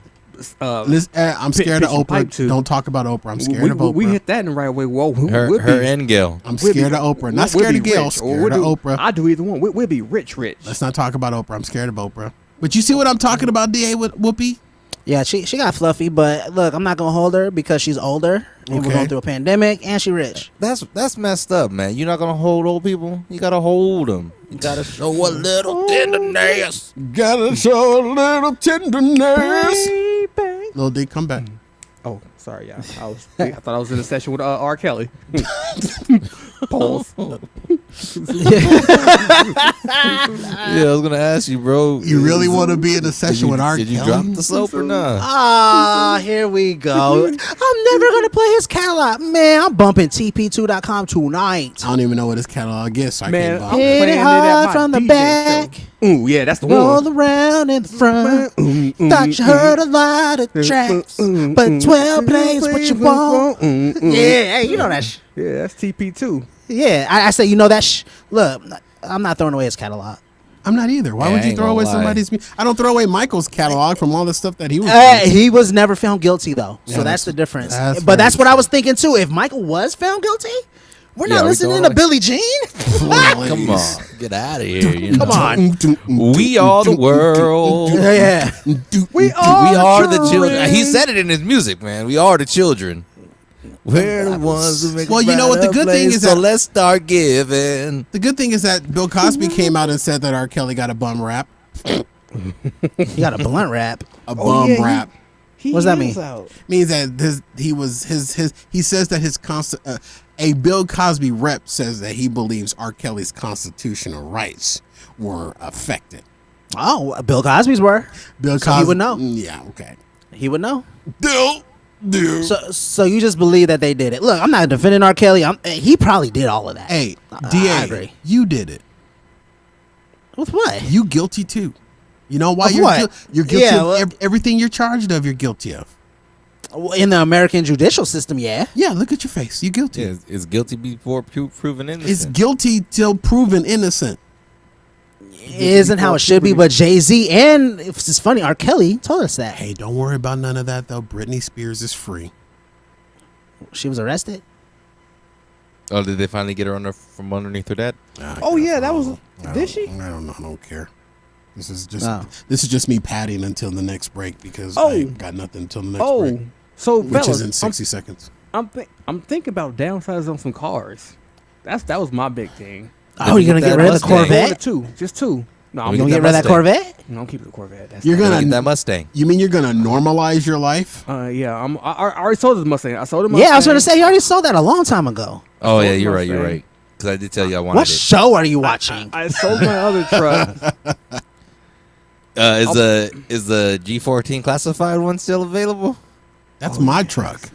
I'm scared of Oprah. Don't talk about Oprah. I'm scared of Oprah. We hit that in the right way. Whoa, her and Gail. I'm scared of Oprah. Not scared of Gail. Scared of Oprah. I do either one. We'll be rich. Let's not talk about Oprah. I'm scared of Oprah. But you see what I'm talking about, DA, with Whoopi? Yeah, she got fluffy, but look, I'm not gonna hold her because she's older and we're going through a pandemic and she rich. That's messed up, man. You're not gonna hold old people. You gotta hold them. You gotta show a little tenderness. Gotta show a little tenderness. Baby. Lil D, come back. Oh, sorry, y'all. I thought I was in a session with R. Kelly. Pause. Yeah, I was gonna ask you, bro. You really want to be in a session with R. Kelly? Did you drop the soap or not? Ah, here we go. I'm never gonna play his catalog, man. I'm bumping TP2.com tonight. I don't even know what his catalog is, so man, I can't bump. Hit it hard from the back. Ooh, yeah, that's the Roll one. around in the front. Thought you heard a lot of tracks, but 12 plays what you want. Yeah, hey, you know that. Yeah, that's TP2. Yeah, I say you know that. Look, I'm not throwing away his catalog. I'm not either. Why would you throw away somebody's? I don't throw away Michael's catalog from all the stuff that he was. He was never found guilty though, so that's the difference. But that's what I was thinking too. If Michael was found guilty, we're not listening to Billie Jean. Come on, get out of here. Come on. We are the world. Yeah. We are the children. He said it in his music, man. We are the children. We're the ones who make well, you know what? The good thing is that let's start giving. The good thing is that Bill Cosby came out and said that R. Kelly got a bum rap. He got a blunt rap. A bum rap. What does that mean? Means that he says that a Bill Cosby rep says that he believes R. Kelly's constitutional rights were affected. Oh, Bill Cosby's were. Bill Cosby, so he would know. Yeah, okay. He would know. Dude. So you just believe that they did it? Look, I'm not defending R. Kelly. He probably did all of that. Hey, DA, I agree. You did it. With what? You guilty too. You know why you're guilty of everything you're charged of. You're guilty of. In the American judicial system, yeah. Yeah, look at your face. You're guilty. Yeah, is guilty before proven innocent? It's guilty till proven innocent. Isn't how it should be, but Jay-Z and it's funny, R. Kelly told us that. Hey, don't worry about none of that though. Britney Spears is free. She was arrested. Oh, did they finally get her from underneath her dad? Oh yeah, that was. Did she? I don't know. I don't care. This is just me padding until the next break because I ain't got nothing until the next break. So which fellas, is in 60 seconds. I'm thinking about downsizing on some cars. That was my big thing. Oh, you're gonna get rid of the Corvette? Just two. No, I'm gonna get rid of that Corvette. No, I'm keeping the Corvette. You're gonna get that Mustang. You mean you're gonna normalize your life? Yeah. I already sold the Mustang. I sold the Mustang. Yeah, I was gonna say you already sold that a long time ago. Oh yeah, you're right. You're right. Because I did tell you I wanted What show are you watching? I sold my other truck. Is the G14 classified one still available? That's my truck.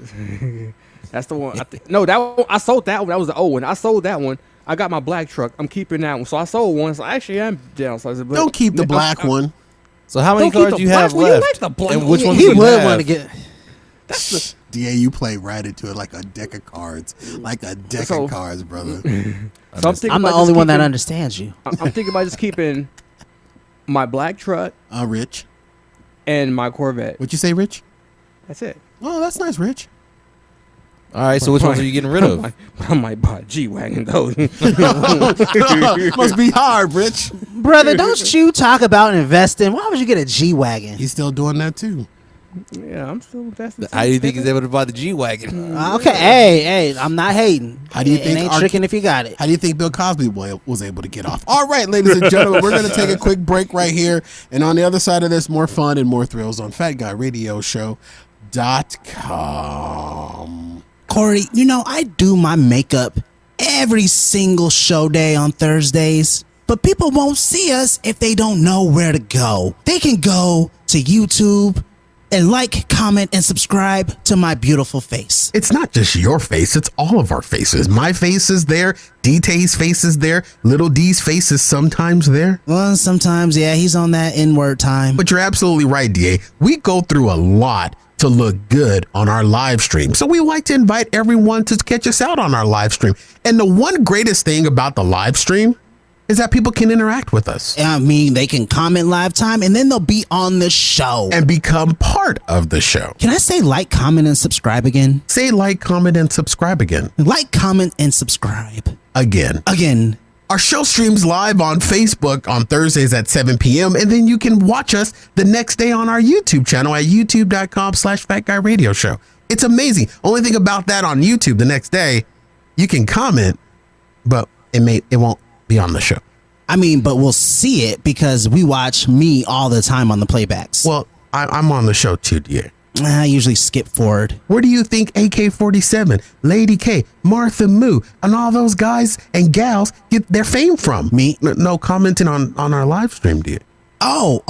That's the one. No, that one, I sold that one. That was the old one. I sold that one. I got my black truck. I'm keeping that one. So I sold one. So actually, I'm downsizing. Don't keep the black one. So how many cars do you have left? And which ones he do you would have? want to get. DA, you play right into it like a deck of cards. Like a deck of cards, brother. So I'm the only one that understands you. I'm thinking about just keeping my black truck, Rich. and my Corvette. What'd you say, Rich? That's it. Oh, that's nice, Rich. All right, so which ones are you getting rid of? I might buy a G-Wagon, though. Must be hard, Rich. Brother, don't you talk about investing. Why would you get a G-Wagon? He's still doing that, too. Yeah, I'm still investing. How do you think he's able to buy the G-Wagon? Okay, hey, I'm not hating. How do you think it ain't tricking if you got it? How do you think Bill Cosby was able to get off? All right, ladies and gentlemen, we're going to take a quick break right here. And on the other side of this, more fun and more thrills on FatGuyRadioShow.com. Corey, you know, I do my makeup every single show day on Thursdays, but people won't see us if they don't know where to go. They can go to YouTube and like, comment, and subscribe to my beautiful face. It's not just your face, it's all of our faces. My face is there, D-Tay's face is there, Little D's face is sometimes there. Well, sometimes, yeah, he's on that N-word time. But you're absolutely right, DA. We go through a lot to look good on our live stream. So we like to invite everyone to catch us out on our live stream. And the one greatest thing about the live stream is that people can interact with us. I mean, they can comment live time and then they'll be on the show. And become part of the show. Can I say like, comment, and subscribe again? Say like, comment, and subscribe again. Like, comment, and subscribe. Again. Our show streams live on Facebook on Thursdays at 7 p.m. And then you can watch us the next day on our YouTube channel at youtube.com/FatGuyRadioShow. It's amazing. Only thing about that on YouTube the next day, you can comment, but it won't be on the show. I mean, but we'll see it because we watch me all the time on the playbacks. Well, I'm on the show too, dear. I usually skip forward. Where do you think AK-47, Lady K, Martha Moo, and all those guys and gals get their fame from? Me? No commenting on our live stream, dear. Oh,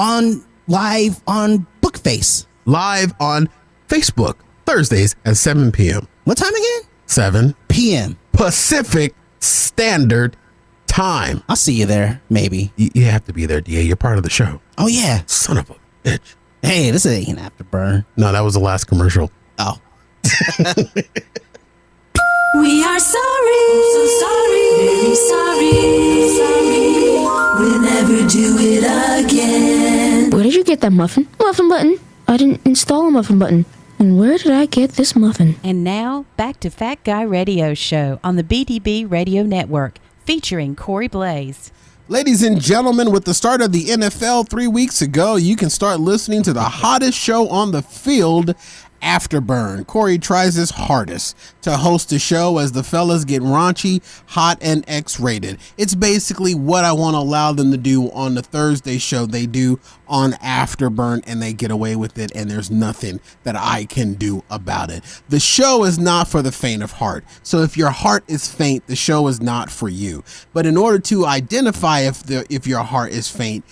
live on Bookface. Live on Facebook, Thursdays at 7 p.m. What time again? 7 p.m. Pacific Standard Time. I'll see you there, maybe. You have to be there, DA. You're part of the show. Oh, yeah. Son of a bitch. Hey, this ain't an afterburn. No, that was the last commercial. Oh. We are sorry, so sorry, very sorry. We'll never do it again. Where did you get that muffin? Muffin button. I didn't install a muffin button. And where did I get this muffin? And now, back to Fat Guy Radio Show on the BDB Radio Network, featuring Corey Blaze. Ladies and gentlemen, with the start of the NFL 3 weeks ago, you can start listening to the hottest show on the field, Afterburn. Corey tries his hardest to host a show as the fellas get raunchy, hot, and X-rated. It's basically what I want to allow them to do on the Thursday show they do on Afterburn, and they get away with it, and there's nothing that I can do about it. The show is not for the faint of heart. So if your heart is faint, the show is not for you. But in order to identify if your heart is faint,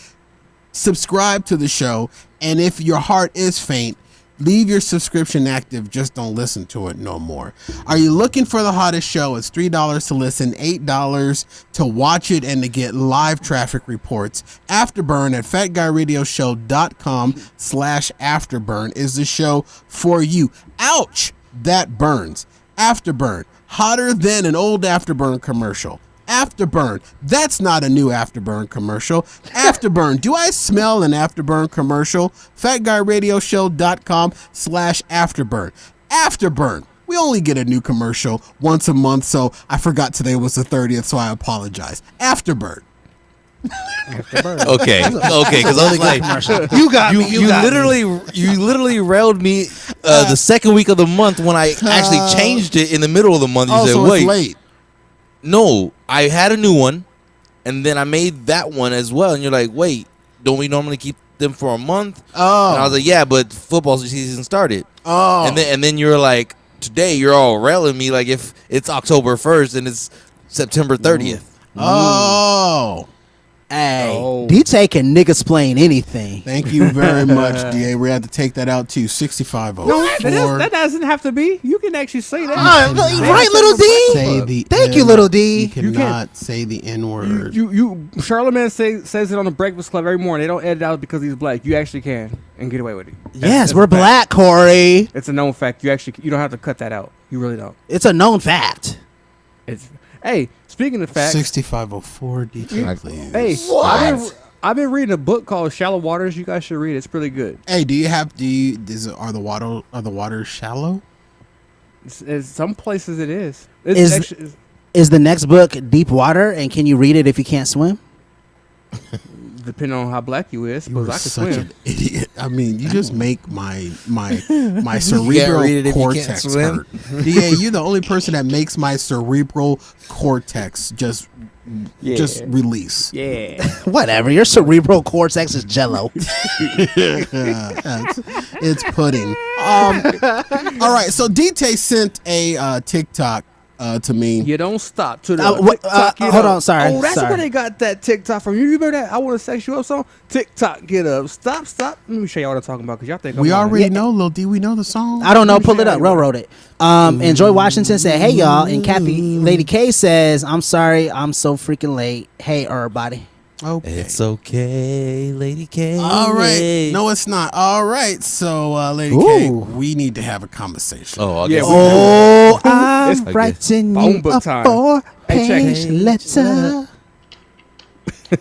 subscribe to the show, and if your heart is faint, leave your subscription active. Just don't listen to it no more. Are you looking for the hottest show? It's $3 to listen, $8 to watch it, and to get live traffic reports. Afterburn at FatGuyRadioShow.com/Afterburn is the show for you. Ouch, that burns. Afterburn, hotter than an old Afterburn commercial. Afterburn, that's not a new Afterburn commercial. Afterburn, do I smell an Afterburn commercial? FatGuyRadioShow.com/Afterburn. Afterburn, we only get a new commercial once a month, so I forgot today was the 30th, so I apologize. Afterburn. Okay, because I was like, You got me. you literally railed me the second week of the month when I actually changed it in the middle of the month. You said, so wait. it's late. No, I had a new one, and then I made that one as well. And you're like, wait, don't we normally keep them for a month? Oh. And I was like, yeah, but football season started. Oh. And then you're like, today you're all railing me like if it's October 1st and it's September 30th. Oh. Hey, D-Tay can nigga-splain anything. Thank you very much, DA. We had to take that out to 6504. No, that doesn't have to be. You can actually say that. Right, little D? Thank you, little D. You cannot say the N-word. Charlamagne says it on the Breakfast Club every morning. They don't edit out because he's black. You actually can and get away with it. Yes, we're black, Corey. It's a known fact. You don't have to cut that out. You really don't. It's a known fact. Hey, speaking of facts, 6504 DJ, please. Hey, I've been reading a book called Shallow Waters. You guys should read it. It's pretty good. Hey, are the waters shallow? Some places it is. Is the next book Deep Water, and can you read it if you can't swim? Depending on how black you is, because I can such swim. an idiot. I mean, you just make my cerebral cortex hurt. DA, you're the only person that makes my cerebral cortex just release. Yeah. Whatever. Your cerebral cortex is jello. It's pudding. All right. So D-Tay sent a TikTok to me. You don't stop to the TikTok. Hold on, sorry. Oh, that's where they got that TikTok from. You remember that? I want to sex you up song. TikTok, get up, stop. Let me show y'all what I'm talking about because y'all think we already know, Lil D. We know the song. I don't know. Pull it up. Railroad it. And Joy Washington said, "Hey y'all," and Kathy Lady K says, "I'm sorry, I'm so freaking late. Hey everybody." Okay. It's okay, Lady K. All right. No, it's not. All right. So, Lady K, we need to have a conversation. Oh, yeah. I'm writing you a 4-page letter.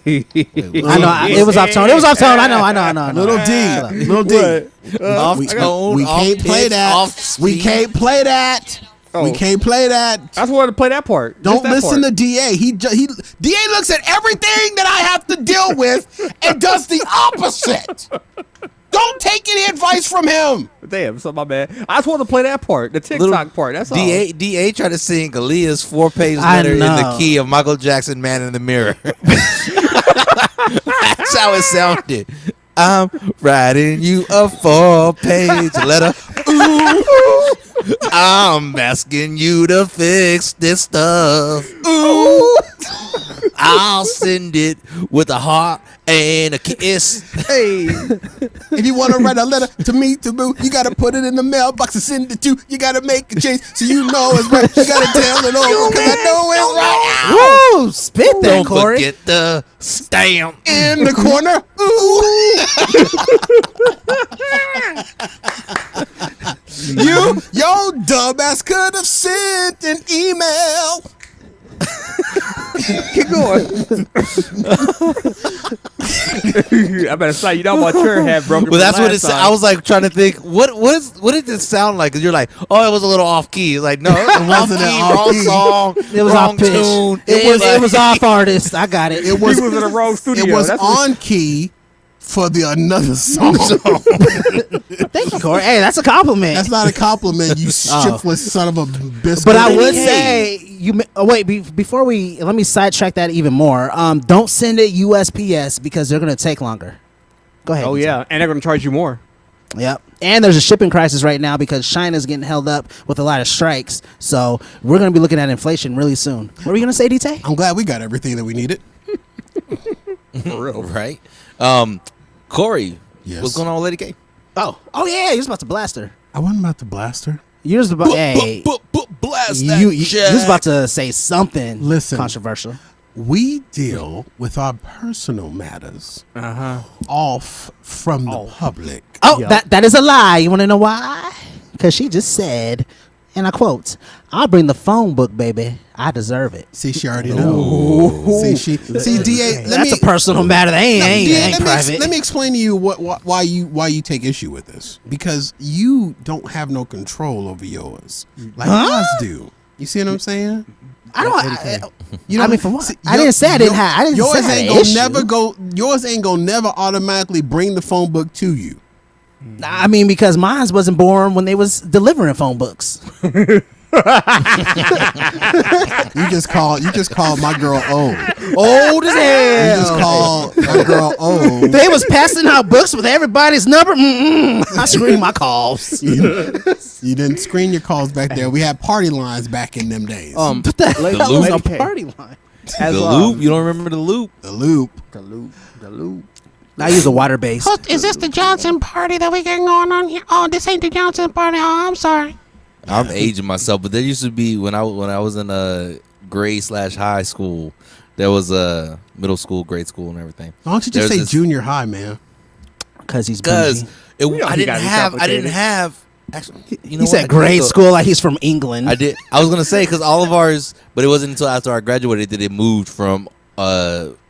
I know it was off tone. It was off tone. I know. Little D. We can't play that. We can't play that. We can't play that. I just wanted to play that part. Don't listen to DA. DA looks at everything that I have to deal with and does the opposite. Don't take any advice from him. Damn, so my bad. I just wanted to play that part, the TikTok part. That's all. DA tried to sing Aaliyah's 4-page letter in the key of Michael Jackson, Man in the Mirror. That's how it sounded. I'm writing you a 4-page letter. Ooh. I'm asking you to fix this stuff. Ooh. I'll send it with a heart and a kiss. Hey, if you want to write a letter to me, to boo, you got to put it in the mailbox and send it to. You got to make a change so you know it's right. You got to tell it over because I know it's right. Woo! Spit that, Don't Corey. forget the stamp in the corner. Ooh. Yo, dumbass could have sent an email. Keep going. I better say, you know my chair had broken. Well, that's what it said. I was like trying to think, what did this sound like? Because you're like, oh, it was a little off key. It's like, no, it wasn't off key, wrong song, it was wrong off pitch. tune. It was off artist. I got it. It was in the wrong studio. It was on key for the another song. Thank you, Corey. Hey, that's a compliment. That's not a compliment, you shiftless son of a biscuit. But I would say before let me sidetrack that even more. Don't send it USPS because they're gonna take longer. Go ahead. Oh yeah, and they're gonna charge you more. Yep. And there's a shipping crisis right now because China's getting held up with a lot of strikes. So we're gonna be looking at inflation really soon. What were you gonna say, D-Tay? I'm glad we got everything that we needed. For real, right? Corey, what's going on with Lady K? Oh yeah, you're about to blast her. I wasn't about to blast her. You're just about blast that you was about to say something controversial. We deal with our personal matters off from the public. Oh, that is a lie. You want to know why? Because she just said, and I quote, "I'll bring the phone book, baby. I deserve it." See, she already knows. See, DA. That's a personal matter. That ain't private. Let me explain to you why you take issue with this. Because you don't have no control over yours, like us do. You see what I'm saying? I don't. I mean, for what? I didn't say I didn't have. I didn't yours say ain't gonna Yours ain't gonna never automatically bring the phone book to you. I mean, because mine wasn't born when they was delivering phone books. You just called my girl old. Old as hell. You just called my girl old. They was passing out books with everybody's number. I screened my calls. You didn't screen your calls back there. We had party lines back in them days. What the hell was a party line? The loop? You don't remember the loop? The loop. I use a water base. Is this the Johnson party that we got going on here? Oh, this ain't the Johnson party. Oh, I'm sorry. I'm aging myself, but there used to be when I was in a grade/high school, there was a middle school, grade school, and everything. Why don't you just say junior high, man? Because he's bougie. I didn't have. Actually, you know He said grade school like he's from England. I did. I was gonna say because all of ours, but it wasn't until after I graduated that it moved from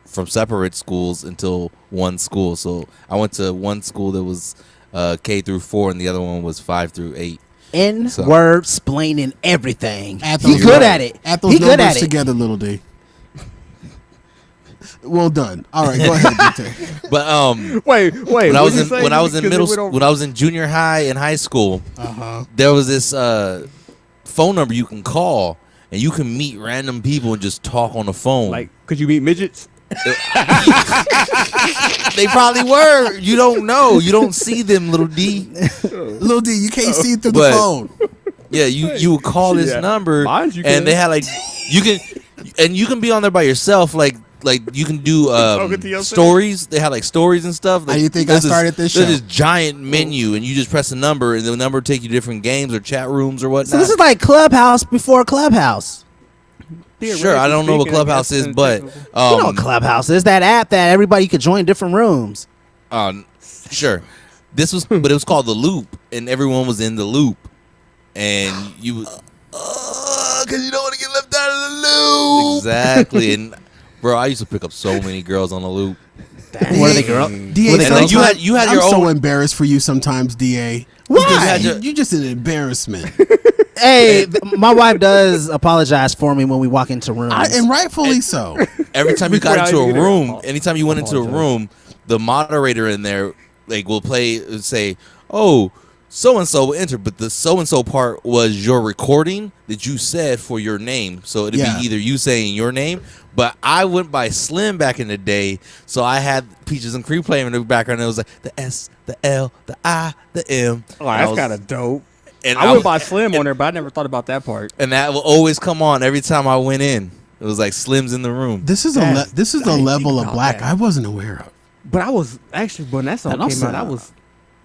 separate schools until one school. So I went to one school that was K through 4, and the other one was 5 through 8. Word splaining everything. He's good at it. Add those numbers together, little D. Well done. All right, go ahead, DJ. But wait. When I was in junior high and high school, there was this phone number you can call, and you can meet random people and just talk on the phone. Like, could you meet midgets? They probably were. You don't know. You don't see them, little D. Little D, you can't see through the phone. Yeah, you would call this number, and they had like you can be on there by yourself, like you can do stories. They had like stories and stuff. Like, how do you think I started this show? There's this giant menu, and you just press a number, and the number will take you to different games or chat rooms or whatnot. So this is like Clubhouse before Clubhouse. Sure, I don't know what Clubhouse is, but you know what Clubhouse is? That app that everybody could join different rooms. Sure. But it was called the Loop, and everyone was in the Loop, and you, because you don't want to get left out of the Loop. Exactly, and bro, I used to pick up so many girls on the Loop. What are they, girls? You had your own. I'm so embarrassed for you sometimes, DA. Why? You're just an embarrassment. Hey, my wife does apologize for me when we walk into rooms. And rightfully so. Every time you got into a room, anytime you went into a room, the moderator in there will say, "Oh, so and so will enter," but the so and so part was your recording that you said for your name. So it'd be either you saying your name. But I went by Slim back in the day, so I had Peaches and Cream playing in the background. And it was like the S, the L, the I, the M. Oh, that's kind of dope. And I went by Slim on there, but I never thought about that part. And that will always come on every time I went in. It was like Slim's in the room. This is a level of black I wasn't aware of. But I was actually when that song came out, I was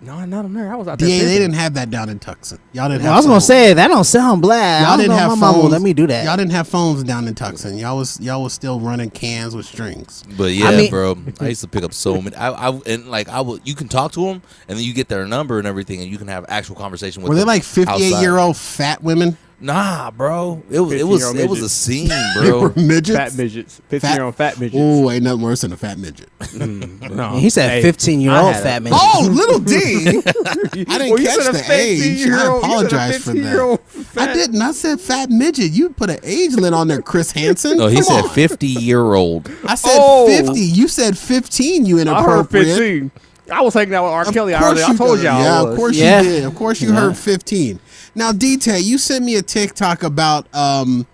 not on there. I was out there. They didn't have that down in Tucson. Y'all didn't have. I was gonna say that don't sound black. Y'all didn't have phones. Let me do that. Y'all didn't have phones down in Tucson. Y'all was still running cans with strings. But bro, I used to pick up so many. You can talk to them, and then you get their number and everything, and you can have actual conversation with them. Were they like 58-year-old fat women? Nah, bro. It was a scene, bro. They were midgets. Fat midgets. 15-year-old fat midgets. Oh, ain't nothing worse than a fat midget. No, he said 15-year-old fat midget. Oh, little D. I didn't catch the age. I apologize for that. I didn't. I said fat midget. You put an age limit on there, Chris Hansen. No, he said 50-year-old. I said 50. You said 15. You inappropriate. I heard 15. I was hanging out with R. Kelly. I told y'all. Yeah, of course you did. Of course you heard 15. Now, DT, you sent me a TikTok about a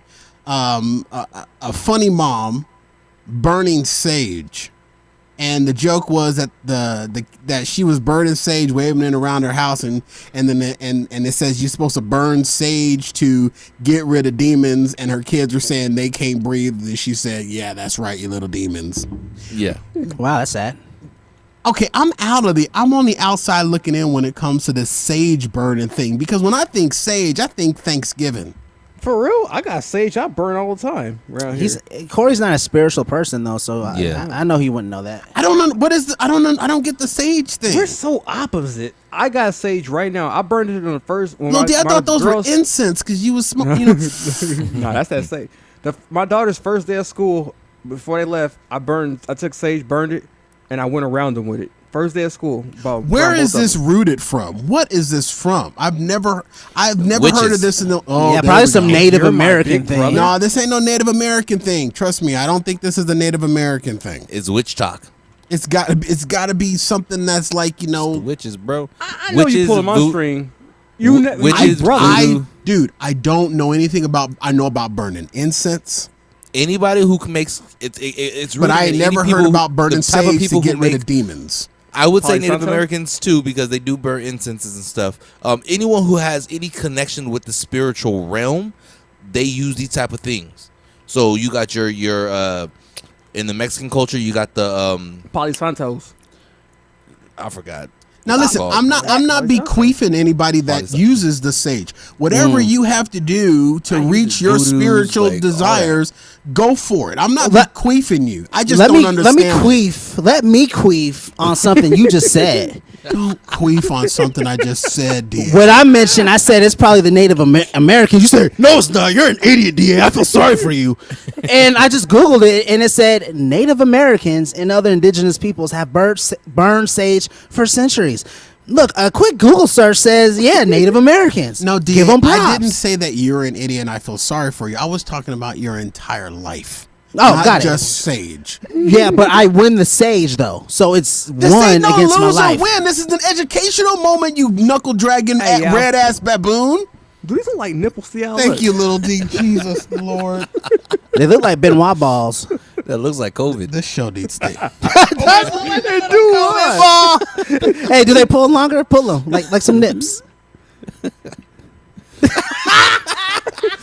funny mom burning sage, and the joke was that that she was burning sage, waving it around her house, and it says you're supposed to burn sage to get rid of demons, and her kids were saying they can't breathe. And she said, "Yeah, that's right, you little demons." Yeah. Wow, that's sad. Okay, I'm on the outside looking in when it comes to this sage burning thing, because when I think sage, I think Thanksgiving. For real, I got sage I burn all the time around here. Corey's not a spiritual person though, so I know he wouldn't know that. I don't know what is. I don't get the sage thing. We're so opposite. I got sage right now. I burned it on the first. No, I thought those were incense because you was smoking. You know. No, that's that sage. My daughter's first day of school, before they left, I took sage, burned it, and I went around them with it. First day of school. Where is this rooted from? What is this from? I've never heard of this. Probably some Native American thing. No, this ain't no Native American thing. Trust me, I don't think this is a Native American thing. It's witch talk. It's got to be something that's like, you know, witches, bro. I know you pulling my string. Witches, dude. I don't know anything about. I know about burning incense. Anybody who can make it's. But I never heard about burning sage to get rid of demons. I would say Native Americans too, because they do burn incenses and stuff. Anyone who has any connection with the spiritual realm, they use these type of things. So you got your in the Mexican culture, you got the Palo Santos. I forgot. Now listen, I'm not bequeathing anybody that uses the sage. Whatever you have to do to reach your spiritual desires, go for it. I'm not bequeathing you. I just don't understand. Let me queef on something you just said. Don't queef on something I just said, D. What I mentioned, I said it's probably the Native Americans. You said, no, it's not. You're an idiot, D. I feel sorry for you. And I just Googled it, and it said Native Americans and other indigenous peoples have burned sage for centuries. Look, a quick Google search says, yeah, Native Americans. No, D, give them props. I didn't say that you're an idiot and I feel sorry for you. I was talking about your entire life. Oh, not got it. Just sage. Yeah, but I win the sage though, so it's this one ain't no against my lose life. Or win. This is an educational moment. You knuckle dragging red ass baboon. Do these look like nipples? See how Thank you, little D. Jesus Lord. They look like Benoit balls. That looks like COVID. This show needs to. Hey, do they pull longer? Pull them like some nips.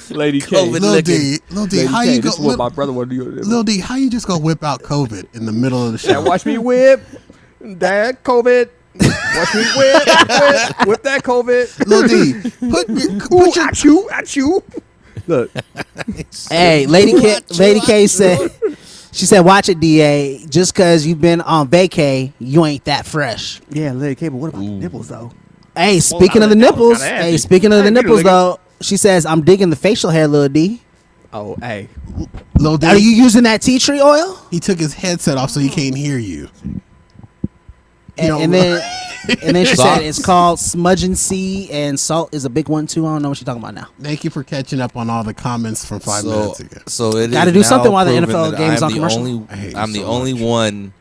Lady K. Lil D, how you go? This is what my brother want to do. Lil D, how you just go whip out COVID in the middle of the show? Dad, watch me whip. Dad, COVID. Watch me whip that COVID. Lil D, put your at you. Look. Hey, Lady K said, she said, watch it, DA. Just because you've been on vacay, you ain't that fresh. Yeah, Lady K, but what about the nipples, though? Hey, speaking of the nipples, though, she says, I'm digging the facial hair, Lil D. Oh, hey. Lil D. Are you using that tea tree oil? He took his headset off so he can't hear you. And then she said it's called smudging sea, and salt is a big one too. I don't know what she's talking about now. Thank you for catching up on all the comments from 5 minutes ago. So it got to do something while the NFL game is on commercial. I'm the only one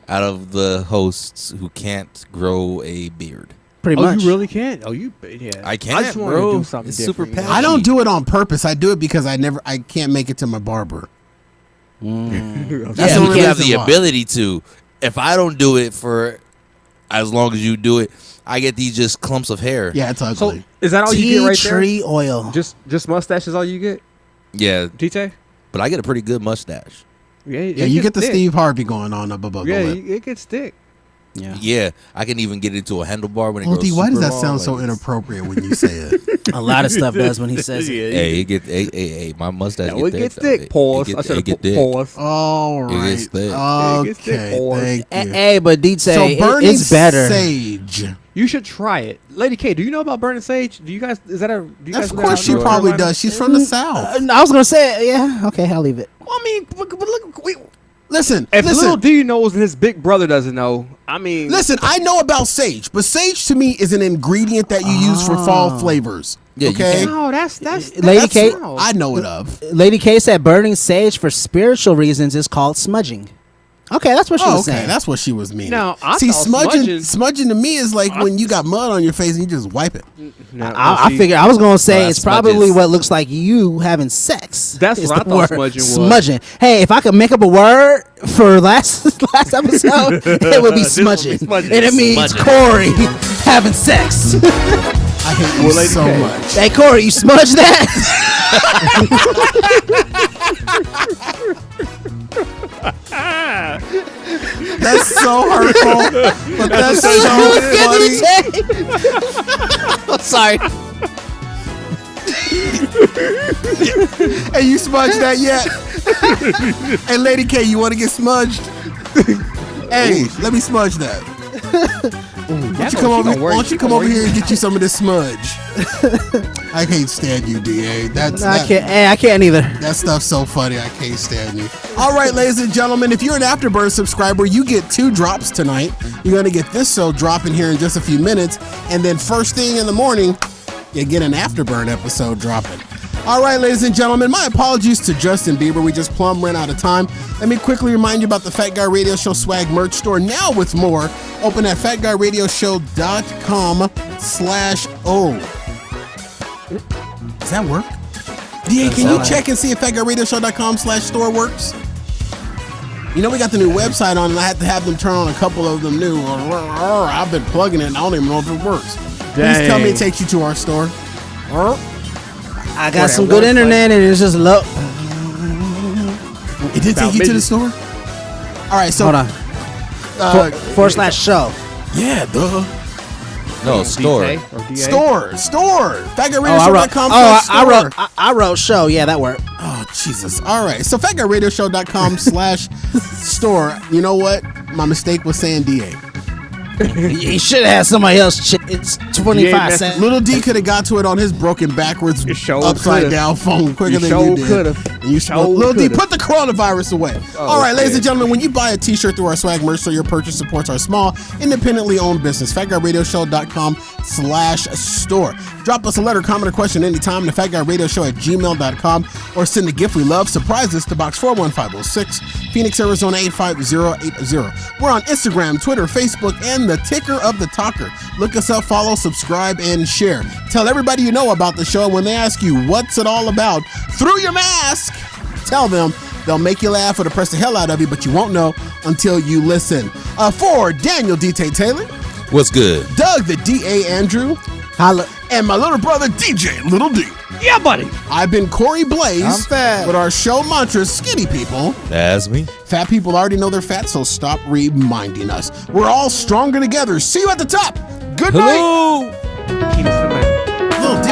out of the hosts who can't grow a beard. Pretty much. You really can't? Oh, yeah. I can't, I just want bro. to do something it's different. super patchy. I don't do it on purpose. I do it because I can't make it to my barber. That's Yeah, the you only have reason the why. ability to. If I don't do it for as long as you do it, I get these just clumps of hair. Yeah, it's ugly. So, is that all you get right there? Tea tree oil. Just mustache is all you get? Yeah, TJ? but I get a pretty good mustache. Yeah, you get the Steve Harvey going on up above Yeah, the lip. it gets thick. Yeah, I can even get into a handlebar when it Well, grows D, why does super that sound long, so like- inappropriate when you say it? A lot of stuff does when he says it. Hey, it get hey, my mustache No, it get gets thick. thick. Pause. I It said get thick. pause. All It right. gets thick. It gets thick, Okay, boy. thank you. Hey, but D So say burning it's better. sage. You should try it. Lady K, do you know about burning sage? Do you guys, is that a... Do you guys Of know course how she North probably Carolina? does. She's from the South. I was gonna say, yeah, okay, I'll leave it. Well, I mean, but look, Listen, if listen. little D knows and his big brother doesn't know, I mean... Listen, I know about sage, but sage to me is an ingredient that you use for fall flavors. Yeah, you okay? can't- No, that's Lady K, I know it of. Lady K said burning sage for spiritual reasons is called smudging. Okay, that's what she was okay, saying. that's what she was meaning. No, I see, thought smudging to me is like when you got mud on your face and you just wipe it. No, I figured I was gonna say that's it's probably smudges. what looks like you having sex. That's is what I the thought word. smudging was. Smudging. Hey, if I could make up a word for last episode, it would be This would be smudging, smudging. and it means Smudging. Corey having sex. I hate you Lady so K. much. Hey, Corey, you smudge that? That's so hurtful, but that's so funny. I'm sorry. Hey, you smudged that yet? Hey, Lady K, you want to get smudged? Hey, let me smudge that. Why don't you come over here and get you some of this smudge? I can't stand you, DA. I can't either. That stuff's so funny. I can't stand you. All right, ladies and gentlemen, if you're an Afterburn subscriber, you get 2 drops tonight. You're going to get this show dropping here in just a few minutes. And then first thing in the morning, you get an Afterburn episode dropping. All right, ladies and gentlemen, my apologies to Justin Bieber. We just plumb ran out of time. Let me quickly remind you about the Fat Guy Radio Show swag merch store, now with more. Open at fatguyradioshow.com/o. Does that work? DA, can you check and see if fatguyradioshow.com/store works? You know, we got the new website on, and I had to have them turn on a couple of them new. I've been plugging it, and I don't even know if it works. Please tell me it takes you to our store. I got some good internet, and it's just low. did take you to the store? All right, so hold on. /show. Yeah, duh. No, store. Store. FatGuyRadioShow.com. I wrote show. Yeah, that worked. Oh, Jesus. All right. So FatGuyRadioShow.com/store. You know what? My mistake was saying DA. You should have somebody else. It's 25 cents. Little D could have got to it on his broken backwards, upside down phone quicker than you did. Little D, put the coronavirus away. All right, ladies and gentlemen, when you buy a t-shirt through our swag merch store, your purchase supports our small, independently owned business. FatGuyRadioShow.com/store. Drop us a letter, comment, or question anytime to FatGuyRadioShow@gmail.com or send a gift we love. Surprise us to Box 41506, Phoenix, Arizona 85080. We're on Instagram, Twitter, Facebook, and the ticker of the talker. Look us up, follow, subscribe, and share. Tell everybody you know about the show. When they ask you what's it all about, through your mask, tell them. They'll make you laugh or depress the hell out of you, but you won't know until you listen. For Daniel D.T. Taylor. What's good? Doug the D.A. Andrew. Holla. And my little brother DJ Little D. Yeah, buddy. I've been Corey Blaze. I'm fat. With our show mantra, skinny people. That's me. Fat people already know they're fat, so stop reminding us. We're all stronger together. See you at the top. Good night. Hello. Little D.